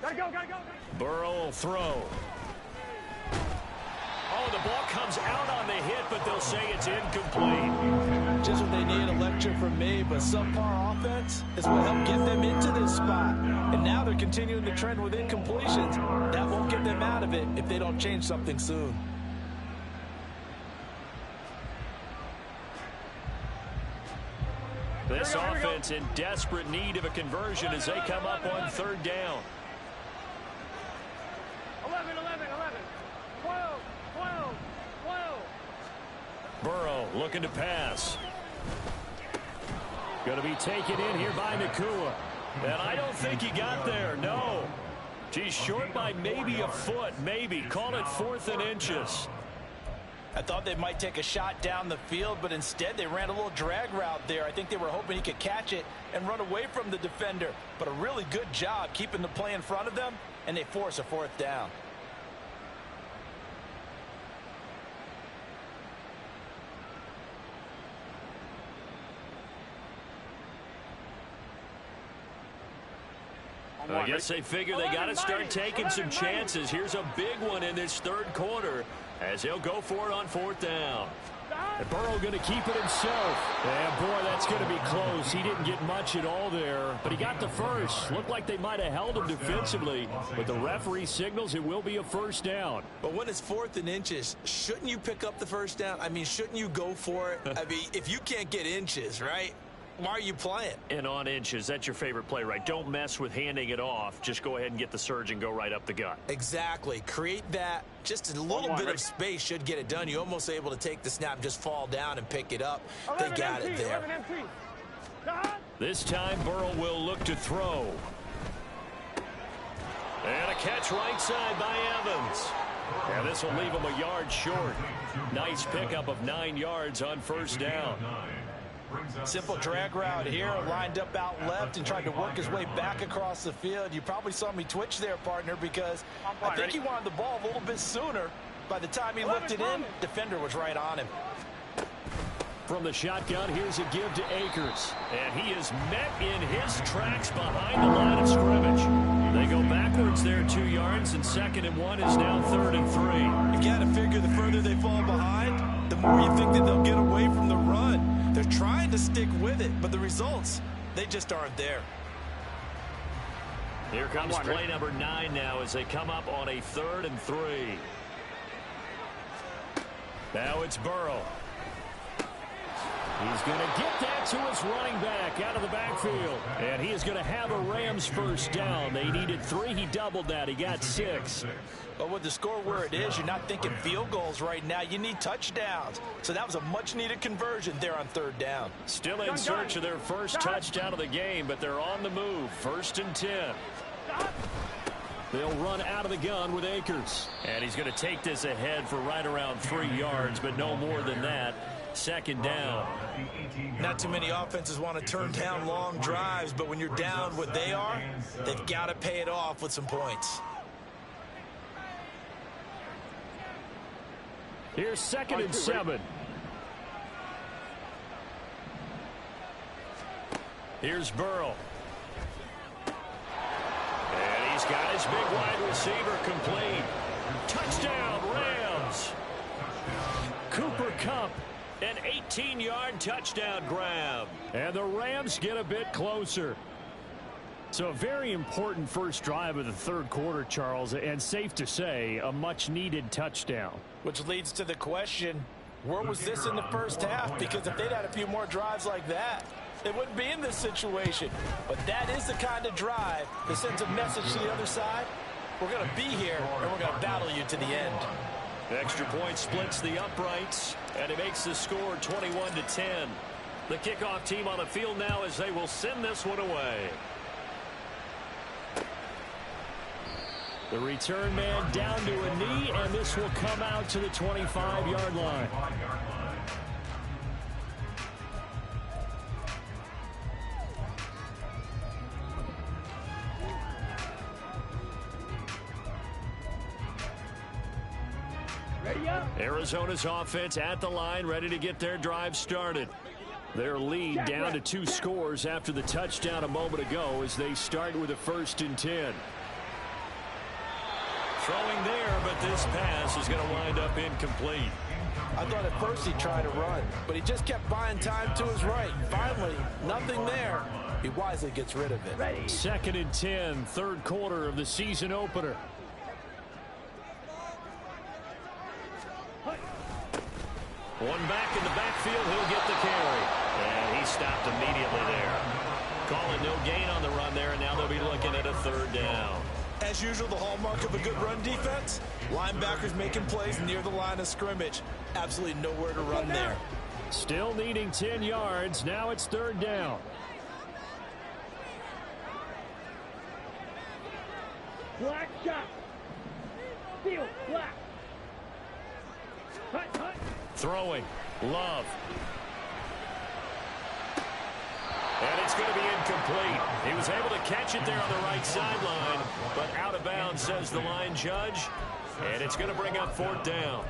[SPEAKER 5] Gotta go, gotta go.
[SPEAKER 1] Burrow will throw. Oh, the ball comes out on the hit, but they'll say it's incomplete.
[SPEAKER 3] Just what they need, a lecture from me, but subpar offense is what helped get them into this spot. And now they're continuing the trend with incompletions. That won't get them out of it if they don't change something soon.
[SPEAKER 1] This offense in desperate need of a conversion as they come up on third down.
[SPEAKER 5] 11, 11, 11. 12, 12, 12.
[SPEAKER 1] Burrow looking to pass. Going to be taken in here by Nakua. And I don't think he got there, no. He's short by maybe a foot, maybe. Call it 4th and inches.
[SPEAKER 3] I thought they might take a shot down the field, but instead they ran a little drag route there. I think they were hoping he could catch it and run away from the defender. But a really good job keeping the play in front of them, and they force a 4th down.
[SPEAKER 1] I guess they figure they got to start taking some chances. Here's a big one in this third quarter as he'll go for it on 4th down. And Burrow going to keep it himself. And boy, that's going to be close. He didn't get much at all there, but he got the first. Looked like they might have held him defensively, but the referee signals it will be a 1st down.
[SPEAKER 3] But when it's 4th and inches, shouldn't you pick up the 1st down? I mean, shouldn't you go for it? I mean, if you can't get inches, right? Why are you playing?
[SPEAKER 1] And on inches, that's your favorite play, right? Don't mess with handing it off. Just go ahead and get the surge and go right up the gut.
[SPEAKER 3] Exactly. Create that. Just a little bit of space should get it done. You're almost able to take the snap, just fall down and pick it up. They got it there.
[SPEAKER 1] This time, Burrow will look to throw. And a catch right side by Evans. And this will leave him a yard short. Nice pickup of 9 yards on 1st down.
[SPEAKER 3] Simple drag route here, lined up out left and tried to work his way back across the field. You probably saw me twitch there, partner, because I think he wanted the ball a little bit sooner. By the time he looked it in, defender was right on him.
[SPEAKER 1] From the shotgun, here's a give to Akers. And he is met in his tracks behind the line of scrimmage. They go backwards there 2 yards, and 2nd and 1 is now 3rd and 3.
[SPEAKER 3] You got to figure the further they fall behind, the more you think that they'll get away from the run. They're trying to stick with it, but the results, they just aren't there.
[SPEAKER 1] Here comes play number 9 now as they come up on a 3rd and 3. Now it's Burrow. He's going to get that to his running back out of the backfield. And he is going to have a Rams 1st down. They needed 3. He doubled that. He got 6.
[SPEAKER 3] But with the score where it is, you're not thinking field goals right now. You need touchdowns. So that was a much-needed conversion there on 3rd down.
[SPEAKER 1] Still in search of their first touchdown of the game, but they're on the move. 1st and 10. They'll run out of the gun with Akers. And he's going to take this ahead for right around 3 yards, but no more than that. 2nd down.
[SPEAKER 3] Not too many offenses want to turn down long drives, but when you're down what they are, they've got to pay it off with some points.
[SPEAKER 1] Here's 2nd and 7. Here's Burrow. And he's got his big wide receiver complete. Touchdown, Rams. Cooper Kupp. An 18-yard touchdown grab. And the Rams get a bit closer. So a very important first drive of the 3rd quarter, Charles, and safe to say, a much-needed touchdown.
[SPEAKER 3] Which leads to the question, where was this in the first half? Because if they'd had a few more drives like that, they wouldn't be in this situation. But that is the kind of drive that sends a message to the other side. We're going to be here, and we're going to battle you to the end.
[SPEAKER 1] Extra point splits the uprights, and it makes the score 21-10. The kickoff team on the field now as they will send this one away. The return man down to a knee, and this will come out to the 25-yard line. Arizona's offense at the line, ready to get their drive started. Their lead down to 2 scores after the touchdown a moment ago as they start with a 1st and 10. Throwing there, but this pass is going to wind up incomplete.
[SPEAKER 3] I thought at first he tried to run, but he just kept buying time to his right. Finally, nothing there. He wisely gets rid of it.
[SPEAKER 1] 2nd and 10, 3rd quarter of the season opener. One back in the backfield, he'll get the carry. And he stopped immediately there. Calling no gain on the run there, and now they'll be looking at a 3rd down.
[SPEAKER 3] As usual, the hallmark of a good run defense, linebackers making plays near the line of scrimmage. Absolutely nowhere to run there.
[SPEAKER 1] Still needing 10 yards. Now it's 3rd down.
[SPEAKER 5] Black shot. Steal. Black. Hut, hut.
[SPEAKER 1] Throwing. Love. And it's going to be incomplete. He was able to catch it there on the right sideline, but out of bounds, says the line judge. And it's going to bring up 4th down.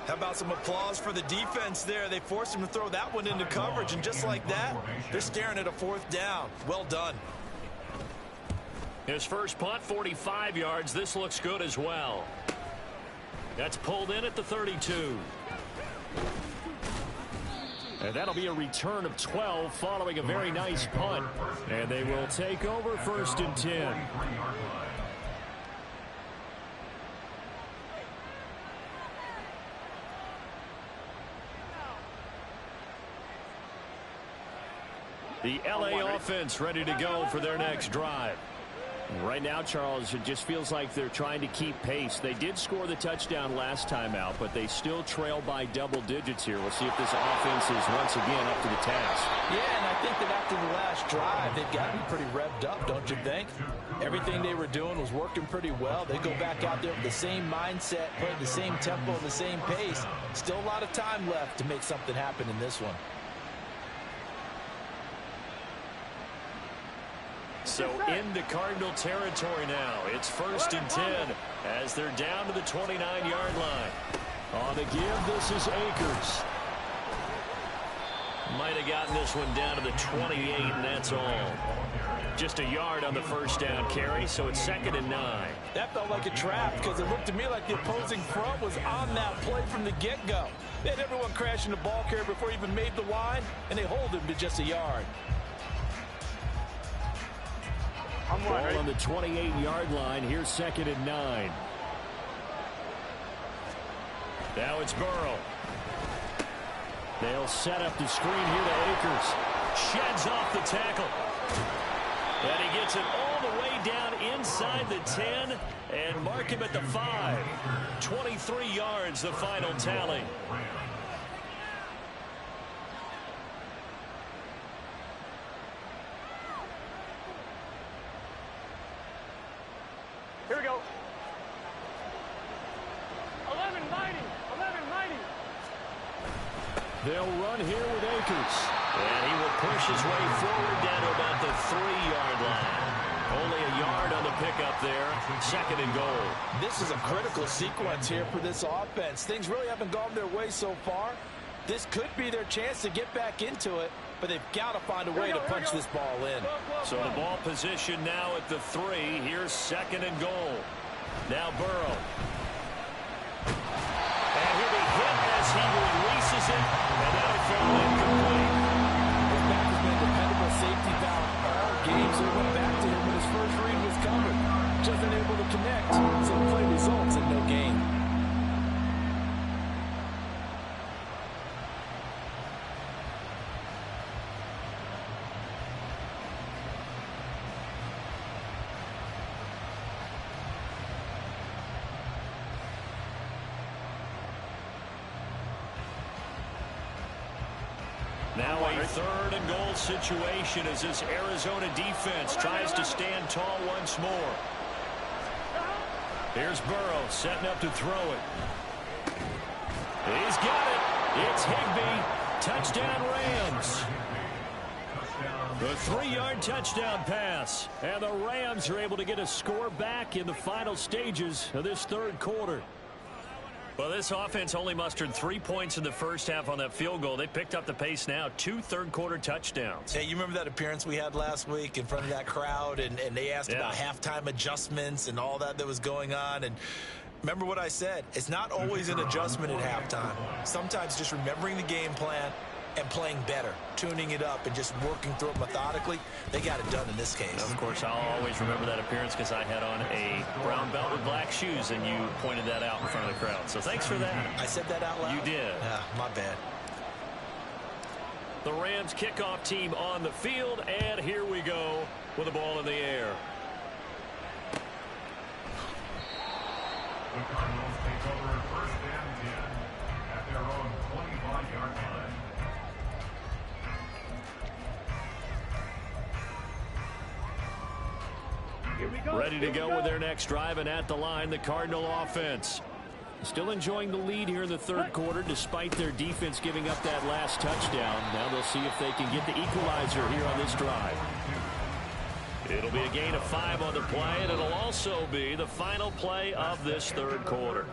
[SPEAKER 3] How about some applause for the defense there? They forced him to throw that one into coverage, and just like that, they're staring at a 4th down. Well done.
[SPEAKER 1] His first punt, 45 yards. This looks good as well. That's pulled in at the 32. And that'll be a return of 12 following a very nice punt. And they will take over 1st and 10. The LA offense ready to go for their next drive. Right now, Charles, it just feels like they're trying to keep pace. They did score the touchdown last time out, but they still trail by double digits here. We'll see if this offense is once again up to the task.
[SPEAKER 3] Yeah, and I think that after the last drive, they've gotten pretty revved up, don't you think? Everything they were doing was working pretty well. They go back out there with the same mindset, playing the same tempo, the same pace. Still a lot of time left to make something happen in this one.
[SPEAKER 1] So into Cardinal territory now. It's 1st and 10 as they're down to the 29-yard line. On the give, this is Akers. Might have gotten this one down to the 28, and that's all. Just a yard on the 1st down carry, so it's 2nd and 9.
[SPEAKER 3] That felt like a trap because it looked to me like the opposing front was on that play from the get-go. They had everyone crashing the ball carrier before he even made the line, and they hold him to just a yard.
[SPEAKER 1] Ball on the 28-yard line. Here's 2nd and 9. Now it's Burrow. They'll set up the screen here to Akers. Sheds off the tackle. And he gets it all the way down inside the 10 and mark him at the 5. 23 yards, the final tally.
[SPEAKER 5] Here we go. 11-90. 11-90.
[SPEAKER 1] They'll run here with Akers. And he will push his way forward down to about the 3-yard line. Only a yard on the pickup there. 2nd and goal.
[SPEAKER 3] This is a critical sequence here for this offense. Things really haven't gone their way so far. This could be their chance to get back into it, but they've got to find a way to punch this ball in.
[SPEAKER 1] So the ball position now at the 3. Here's 2nd and goal. Now Burrow. And he'll be hit as he releases it, and that'll fall incomplete.
[SPEAKER 3] This back has been a dependable safety valve all game, so he went back to him when his first read was covered. Just unable to connect, so the play results in no gain.
[SPEAKER 1] Now a 3rd and goal situation as this Arizona defense tries to stand tall once more. Here's Burrow setting up to throw it. He's got it. It's Higbee. Touchdown Rams. The 3-yard touchdown pass. And the Rams are able to get a score back in the final stages of this 3rd quarter. Well, this offense only mustered 3 points in the first half on that field goal. They picked up the pace now. 2 third-quarter touchdowns.
[SPEAKER 3] Hey, you remember that appearance we had last week in front of that crowd, and they asked about halftime adjustments and all that was going on, and remember what I said. It's not always an adjustment at halftime. Sometimes just remembering the game plan and playing better, tuning it up and just working through it methodically. They got it done in this case.
[SPEAKER 1] Of course, I'll always remember that appearance because I had on a brown belt with black shoes, and you pointed that out in front of the crowd. So thanks for that.
[SPEAKER 3] I said that out loud?
[SPEAKER 1] You did.
[SPEAKER 3] Yeah, my bad.
[SPEAKER 1] The Rams kickoff team on the field, and here we go with the ball in the air.
[SPEAKER 2] The Cardinals take over 1st and 10 at their own 25-yard line.
[SPEAKER 1] Ready to go with their next drive, and at the line, the Cardinal offense. Still enjoying the lead here in the 3rd quarter, despite their defense giving up that last touchdown. Now they'll see if they can get the equalizer here on this drive. It'll be a gain of 5 on the play, and it'll also be the final play of this 3rd quarter.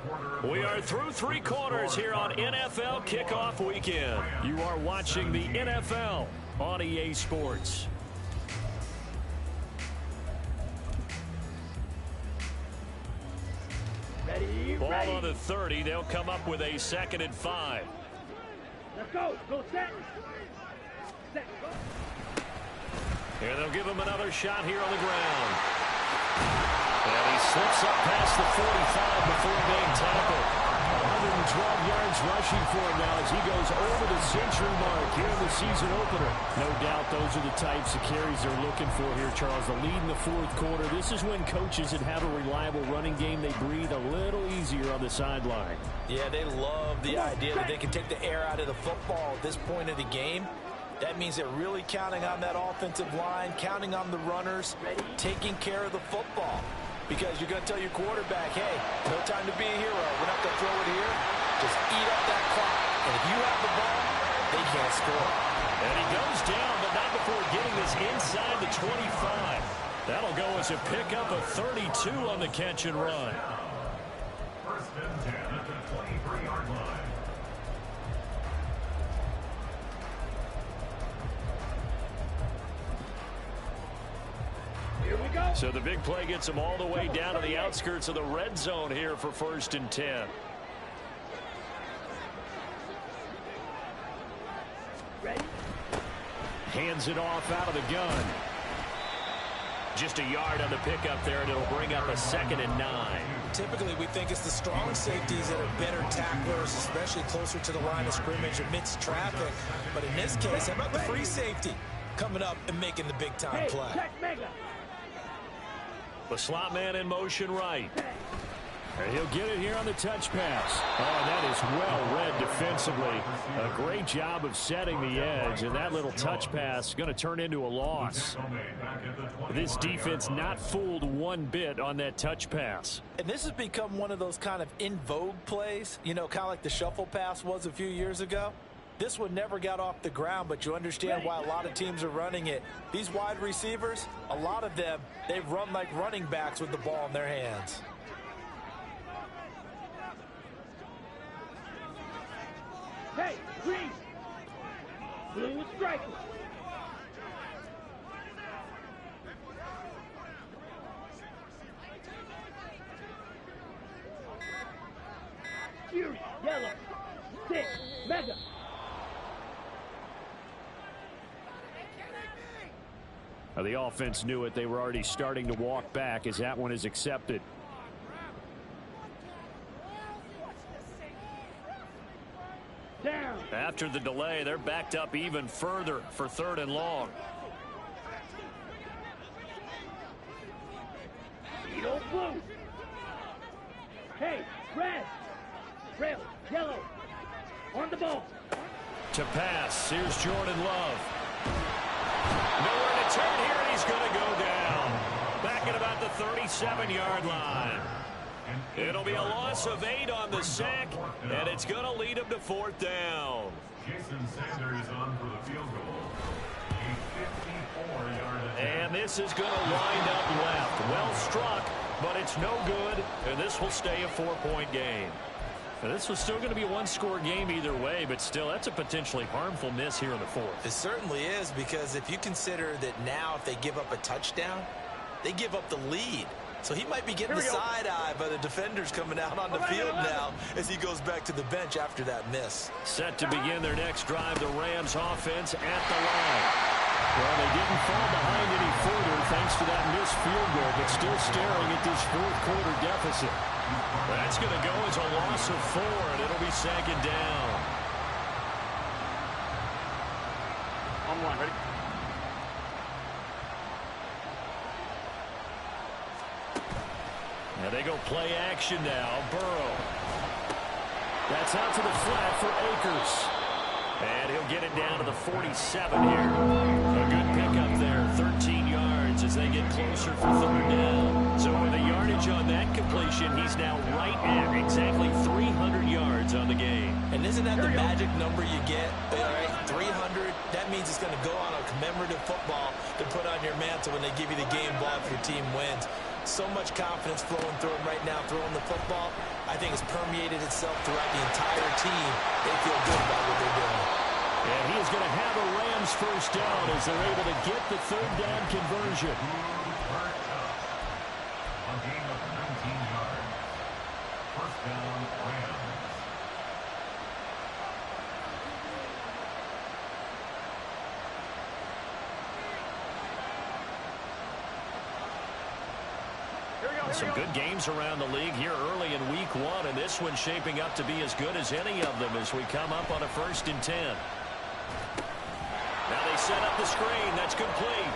[SPEAKER 1] We are through 3 quarters here on NFL Kickoff Weekend. You are watching the NFL on EA Sports. Ball on the 30. They'll come up with a 2nd and 5.
[SPEAKER 5] Let's go. Go set. Set. Go.
[SPEAKER 1] And they'll give him another shot here on the ground. And he slips up past the 45 before being tackled. 112 yards rushing for him now as he goes over the century mark here in the season opener. No doubt those are the types of carries they're looking for here, Charles. The lead in the 4th quarter. This is when coaches that have a reliable running game, they breathe a little easier on the sideline.
[SPEAKER 3] Yeah, they love the idea that they can take the air out of the football at this point of the game. That means they're really counting on that offensive line, counting on the runners, taking care of the football. Because you're going to tell your quarterback, hey, no time to be a hero. We're not going to throw it here. Just eat up that clock. And if you have the ball, they can't score.
[SPEAKER 1] And he goes down, but not before getting this inside the 25. That'll go as a pickup of 32 on the catch and run.
[SPEAKER 2] 1st and 10 at the 23-yard line.
[SPEAKER 5] Here we go.
[SPEAKER 1] So the big play gets them all the way down to the outskirts of the red zone here for 1st and 10.
[SPEAKER 5] Ready?
[SPEAKER 1] Hands it off out of the gun. Just a yard on the pickup there, and it'll bring up a 2nd and 9.
[SPEAKER 3] Typically, we think it's the strong safeties that are better tacklers, especially closer to the line of scrimmage amidst traffic. But in this case, how about the free safety coming up and making the big-time play?
[SPEAKER 5] Check mega.
[SPEAKER 1] The slot man in motion right. And he'll get it here on the touch pass. Oh, that is well read defensively. A great job of setting the edge, and that little touch pass is going to turn into a loss. This defense not fooled one bit on that touch pass.
[SPEAKER 3] And this has become one of those kind of in vogue plays, you know, kind of like the shuffle pass was a few years ago. This one never got off the ground, but you understand why a lot of teams are running it. These wide receivers, a lot of them, they run like running backs with the ball in their hands.
[SPEAKER 5] Hey, green. Blue striker. Fury, yellow. 6, mega.
[SPEAKER 1] Now the offense knew it. They were already starting to walk back as that one is accepted.
[SPEAKER 5] Down.
[SPEAKER 1] After the delay, they're backed up even further for 3rd and long.
[SPEAKER 5] Edo blue. Hey, red. Rail, yellow. On the ball.
[SPEAKER 1] to pass. Here's Jordan Love. Nowhere to turn here, and he's going to go down. Back at about the 37-yard line. It'll be a loss of 8 on the sack, and it's going to lead him to 4th down.
[SPEAKER 2] Jason Sanders on for the field goal. A 54-yard attempt.
[SPEAKER 1] And this is going to wind up left. Well struck, but it's no good, and this will stay a 4-point game. Now, this was still going to be a one-score game either way, but still, that's a potentially harmful miss here in the 4th.
[SPEAKER 3] It certainly is, because if you consider that now if they give up a touchdown, they give up the lead. So he might be getting the side eye by the defenders coming out on the field now as he goes back to the bench after that miss.
[SPEAKER 1] Set to begin their next drive, the Rams offense at the line. Well, they didn't fall behind any further thanks to that missed field goal, but still staring at this 4th quarter deficit. That's going to go as a loss of 4, and it'll be 2nd down.
[SPEAKER 5] On one, ready?
[SPEAKER 1] Now they go play action now. Burrow. That's out to the flat for Akers. And he'll get it down to the 47 here. A good pickup there. 13 yards as they get closer for 3rd down. So with the yardage on that completion, he's now right at exactly 300 yards on the game.
[SPEAKER 3] And isn't that the magic number you get? All right, 300. That means it's going to go on a commemorative football to put on your mantle when they give you the game ball if your team wins. So much confidence flowing through him right now, throwing the football. I think it's permeated itself throughout the entire team. They feel good about what they're doing.
[SPEAKER 1] And he is going to have a Rams 1st down as they're able to get the 3rd down conversion.
[SPEAKER 2] A game of 19 yards. 1st down, Rams.
[SPEAKER 1] Some good games around the league here early in week 1, and this one's shaping up to be as good as any of them as we come up on a 1st and 10. Now they set up the screen. That's complete.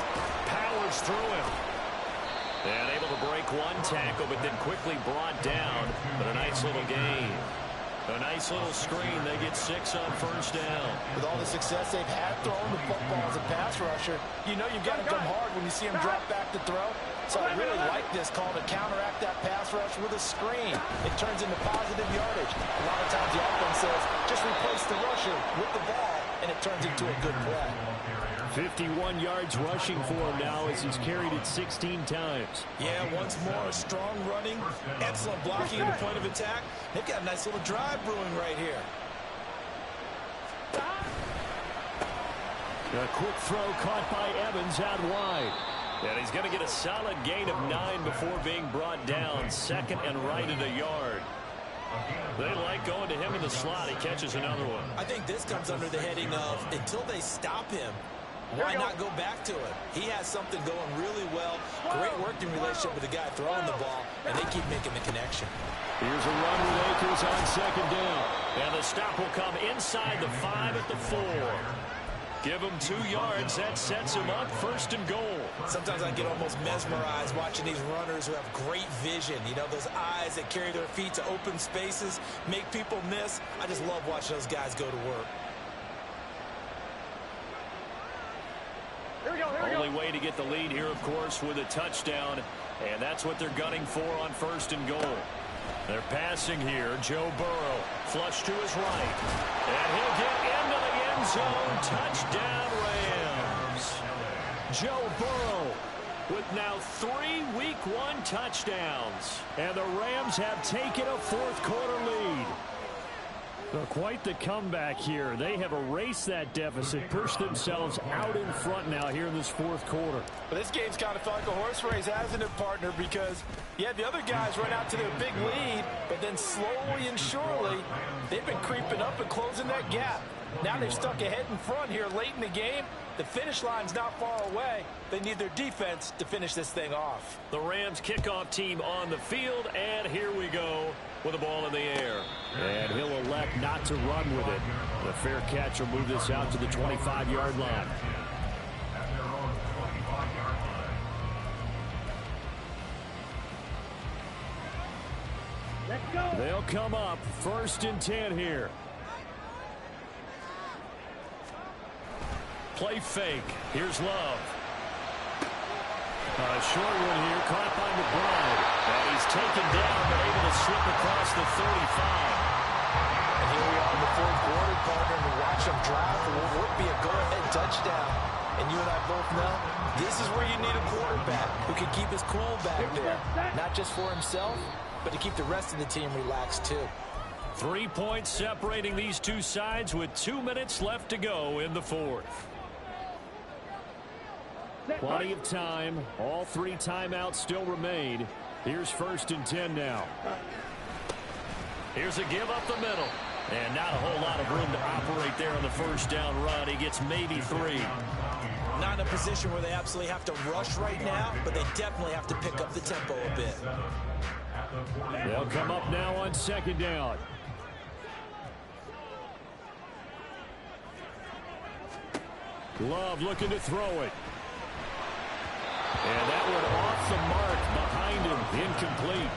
[SPEAKER 1] Powers through him. And able to break one tackle, but then quickly brought down. But a nice little gain. A nice little screen. They get 6 on 1st down.
[SPEAKER 6] With all the success they've had throwing the football as a pass rusher, you know you've got to come hard when you see him drop back to throw. So I really like this call to counteract that pass rush with a screen. It turns into positive yardage. A lot of times the offense says, just replace the rusher with the ball, and it turns into a good play.
[SPEAKER 1] 51 yards rushing for him now as he's carried it 16 times.
[SPEAKER 3] Yeah, once more, strong running, excellent blocking at the point of attack. They've got a nice little drive brewing right here.
[SPEAKER 1] A quick throw caught by Evans out wide. And he's going to get a solid gain of 9 before being brought down. 2nd and right at a yard. They like going to him in the slot. He catches another one.
[SPEAKER 3] I think this comes under the heading of until they stop him, why not go back to it? He has something going really well. Great working relationship with the guy throwing the ball, and they keep making the connection.
[SPEAKER 1] Here's a run with Akers on 2nd down. And the stop will come inside the 5 at the 4. Give him 2 yards. That sets him up 1st and goal.
[SPEAKER 3] Sometimes I get almost mesmerized watching these runners who have great vision. You know, those eyes that carry their feet to open spaces, make people miss. I just love watching those guys go to work.
[SPEAKER 5] Here we go.
[SPEAKER 1] Only way to get the lead here, of course, with a touchdown. And that's what they're gunning for on 1st and goal. They're passing here. Joe Burrow, flush to his right. And he'll get into the end zone. Touchdown, Rams. Joe Burrow with now 3 Week 1 touchdowns. And the Rams have taken a 4th quarter lead. Well, quite the comeback here. They have erased that deficit, pushed themselves out in front now here in this 4th quarter.
[SPEAKER 6] But this game's kind of felt like a horse race, hasn't it, partner? Because you had the other guys run out to their big lead, but then slowly and surely, they've been creeping up and closing that gap. Now they've stuck ahead in front here late in the game. The finish line's not far away. They need their defense to finish this thing off.
[SPEAKER 1] The Rams kickoff team on the field, and here we go with the ball in the air. And he'll elect not to run with it. The fair catch will move this out to the 25-yard line.
[SPEAKER 5] Let's go.
[SPEAKER 1] They'll come up 1st and 10 here. play fake. Here's Love. A short one here, caught by McBride. And he's taken down, but able to slip across the 35.
[SPEAKER 6] And here we are in the fourth quarter, partner, and watch them drive for what would be a go-ahead touchdown. And you and I both know this is where you need a quarterback who can keep his cool back there. Not just for himself, but to keep the rest of the team relaxed too.
[SPEAKER 1] 3 points separating these two sides with 2 minutes left to go in the fourth. Plenty of time. All 3 timeouts still remain. Here's 1st and 10 now. Here's a give up the middle. And not a whole lot of room to operate there on the first down run. He gets maybe 3.
[SPEAKER 3] Not in a position where they absolutely have to rush right now, but they definitely have to pick up the tempo a bit.
[SPEAKER 1] They'll come up now on 2nd down. Love looking to throw it. And that one off the mark behind him, incomplete.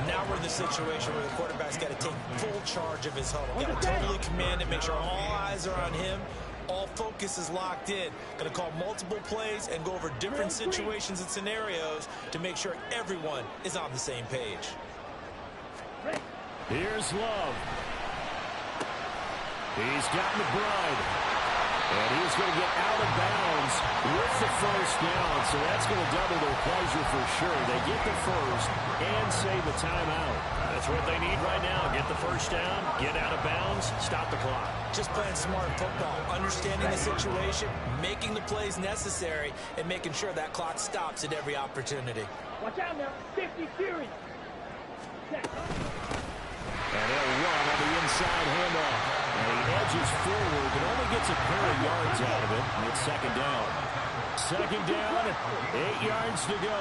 [SPEAKER 3] Now we're in the situation where the quarterback's got to take full charge of his huddle. Got to totally command it, make sure all eyes are on him. All focus is locked in. Going to call multiple plays and go over different situations and scenarios to make sure everyone is on the same page.
[SPEAKER 1] Here's Love. He's got McBride. And he's going to get out of bounds with the first down, so that's going to double their pleasure for sure. They get the first and save a timeout. That's what they need right now. Get the first down, get out of bounds, stop the clock.
[SPEAKER 3] Just playing smart football, understanding the situation, making the plays necessary, and making sure that clock stops at every opportunity.
[SPEAKER 5] Watch out now. 50 Fury.
[SPEAKER 1] And they'll run on the inside handoff. And he edges forward, but only gets a pair of yards out of it. And it's 2nd down. 2nd down, 8 yards to go.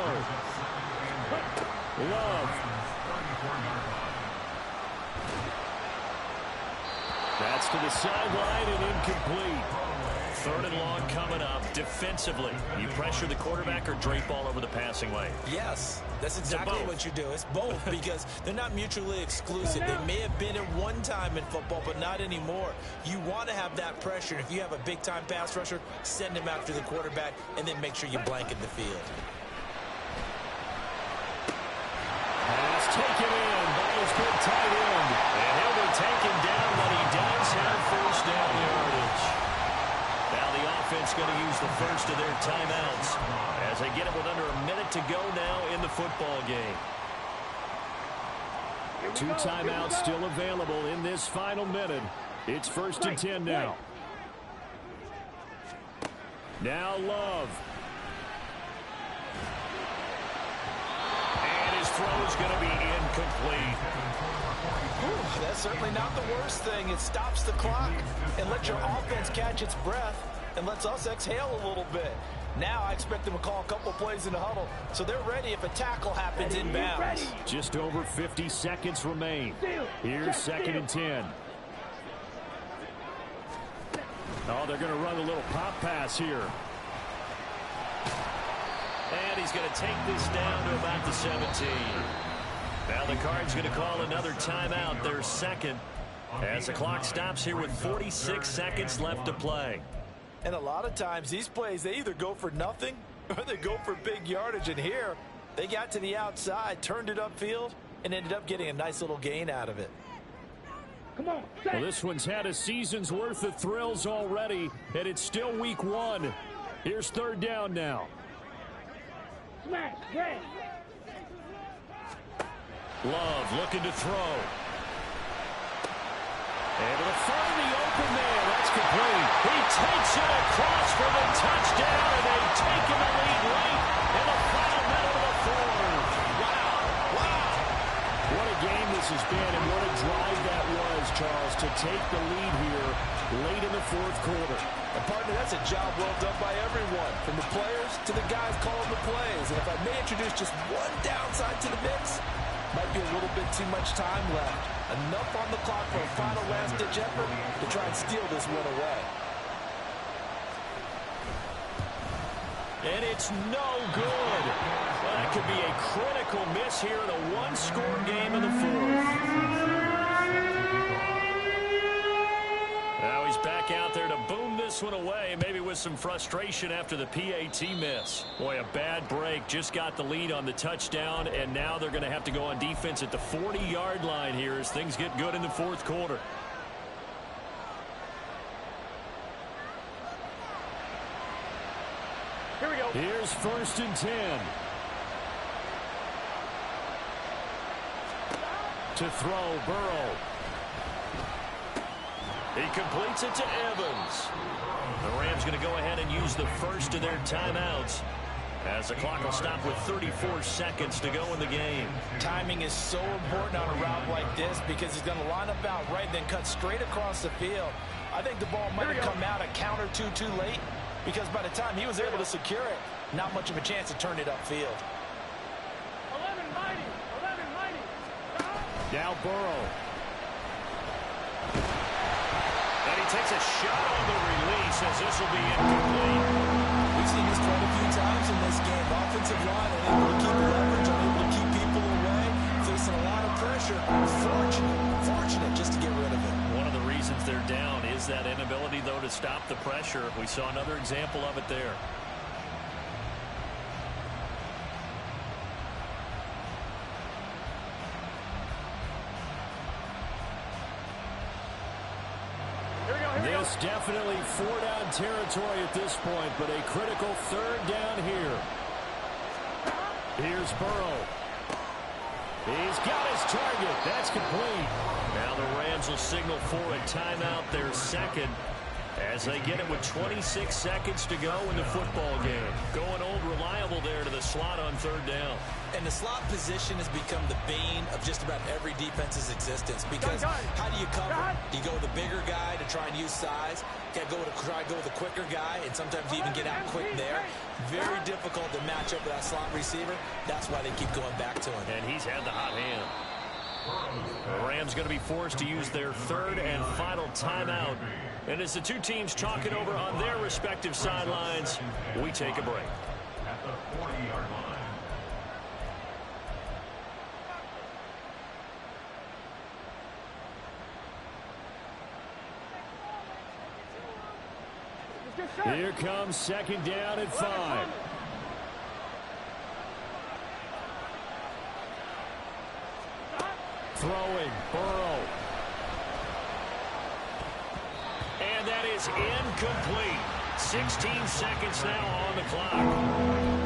[SPEAKER 1] Love. That's to the sideline and incomplete. 3rd and long coming up. Defensively, you pressure the quarterback or drape all over the passing lane?
[SPEAKER 3] Yes, that's exactly what you do. It's both because they're not mutually exclusive. They may have been at one time in football, but not anymore. You want to have that pressure. If you have a big-time pass rusher, send him after the quarterback and then make sure you blanket the field.
[SPEAKER 1] Pass taken in by his good tight end. And he'll be taken down, but he does have first down yardage. Now the offense going to use the first of their timeouts as they get it with under a minute to go now in the football game. 2 timeouts still available in this final minute. It's 1st and 10 now. Now Love. And his throw is going to be incomplete.
[SPEAKER 6] Ooh, that's certainly not the worst thing. It stops the clock and lets your offense catch its breath and lets us exhale a little bit. Now I expect them to call a couple plays in the huddle, so they're ready if a tackle happens inbounds.
[SPEAKER 1] Just over 50 seconds remain. Here's 2nd and 10. Oh, they're going to run a little pop pass here. And he's going to take this down to about the 17. Now the Cards going to call another timeout, their 2nd, as the clock stops here with 46 seconds left to play.
[SPEAKER 6] And a lot of times these plays, they either go for nothing or they go for big yardage. And here, they got to the outside, turned it upfield, and ended up getting a nice little gain out of it.
[SPEAKER 5] Come on.
[SPEAKER 1] Well, this one's had a season's worth of thrills already, and it's still week 1. Here's 3rd down now.
[SPEAKER 5] Smash. Red.
[SPEAKER 1] Love looking to throw. Able to find the open man. That's complete. He takes it across for the touchdown, and they've taken the lead late in the final minute of the 4th. Wow. Wow. What a game this has been, and what a drive that was, Charles, to take the lead here late in the 4th quarter.
[SPEAKER 6] And partner, that's a job well done by everyone, from the players to the guys calling the plays. And if I may introduce just one downside to the mix, might be a little bit too much time left. Enough on the clock for a final last-ditch effort to try and steal this one away.
[SPEAKER 1] And it's no good. Well, that could be a critical miss here in a one-score game in the 4th. Now he's back out there to boom this one away, maybe with some frustration after the PAT miss. Boy, a bad break. Just got the lead on the touchdown, and now they're going to have to go on defense at the 40-yard line here as things get good in the fourth quarter.
[SPEAKER 5] Here we go.
[SPEAKER 1] Here's 1st and 10. To throw, Burrow. He completes it to Evans. The Rams going to go ahead and use the first of their timeouts as the clock will stop with 34 seconds to go in the game.
[SPEAKER 6] Timing is so important on a route like this because he's going to line up out right, then cut straight across the field. I think the ball might have come out a count or two too late because by the time he was able to secure it, not much of a chance to turn it upfield.
[SPEAKER 5] 11 mighty. 11 mighty.
[SPEAKER 1] Now Burrow. And he takes a shot on the release as this will be incomplete.
[SPEAKER 3] We've seen this quite a few times in this game. Offensive line unable to keep leverage, unable to keep people away, facing a lot of pressure. Fortunate just to get rid of it.
[SPEAKER 1] One of the reasons they're down is that inability, though, to stop the pressure. We saw another example of it there. This definitely 4-down territory at this point, but a critical 3rd down here. Here's Burrow. He's got his target. That's complete. Now the Rams will signal for a timeout, their second, as they get it with 26 seconds to go in the football game. Going old reliable there to the slot on 3rd down.
[SPEAKER 3] And the slot position has become the bane of just about every defense's existence because how do you cover? Do you go with a bigger guy to try and use size? You got to try to go with a quicker guy, and sometimes you even get out quick there. Very difficult to match up with that slot receiver. That's why they keep going back to him.
[SPEAKER 1] And he's had the hot hand. The Rams going to be forced to use their 3rd and final timeout. And as the two teams talk it over on their respective sidelines, we take a break.
[SPEAKER 2] At the 40-yard line.
[SPEAKER 1] Here comes 2nd down at 5. Throwing, Burrow. And that is incomplete. 16 seconds now on the clock.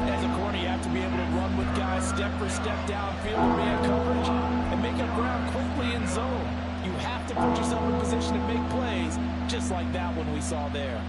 [SPEAKER 6] As a corner, you have to be able to run with guys step for step downfield in man coverage and make up ground quickly in zone. You have to put yourself in position to make plays, just like that one we saw there.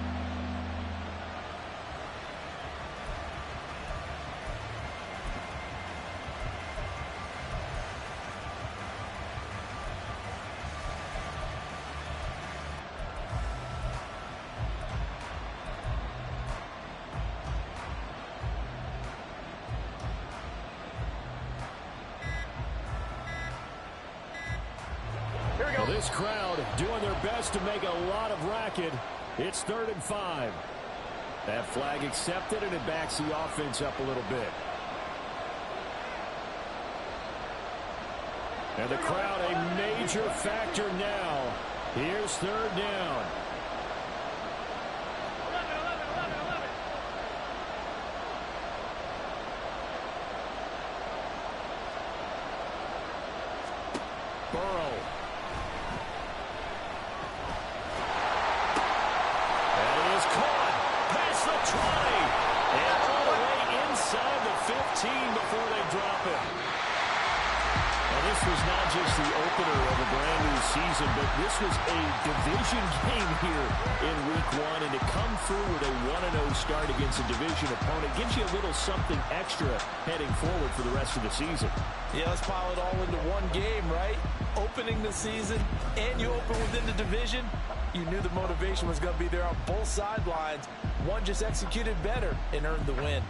[SPEAKER 1] This crowd doing their best to make a lot of racket. It's 3rd and 5. That flag accepted, and it backs the offense up a little bit. And the crowd a major factor now. Here's 3rd down.
[SPEAKER 5] 11.
[SPEAKER 1] Burrow. And all the way inside the 15 before they drop it. Now, this was not just the opener of a brand new season, but this was a division game here in Week 1. And to come through with a 1-0 start against a division opponent gives you a little something extra heading forward for the rest of the season.
[SPEAKER 6] Yeah, let's pile it all into one game, right? Opening the season, and you open within the division. You knew the motivation was going to be there on both sidelines. One just executed better and earned the win.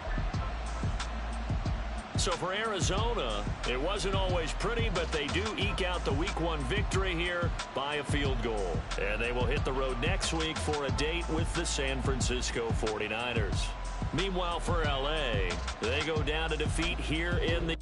[SPEAKER 1] So for Arizona, it wasn't always pretty, but they do eke out the Week 1 victory here by a field goal. And they will hit the road next week for a date with the San Francisco 49ers. Meanwhile, for LA, they go down to defeat here in the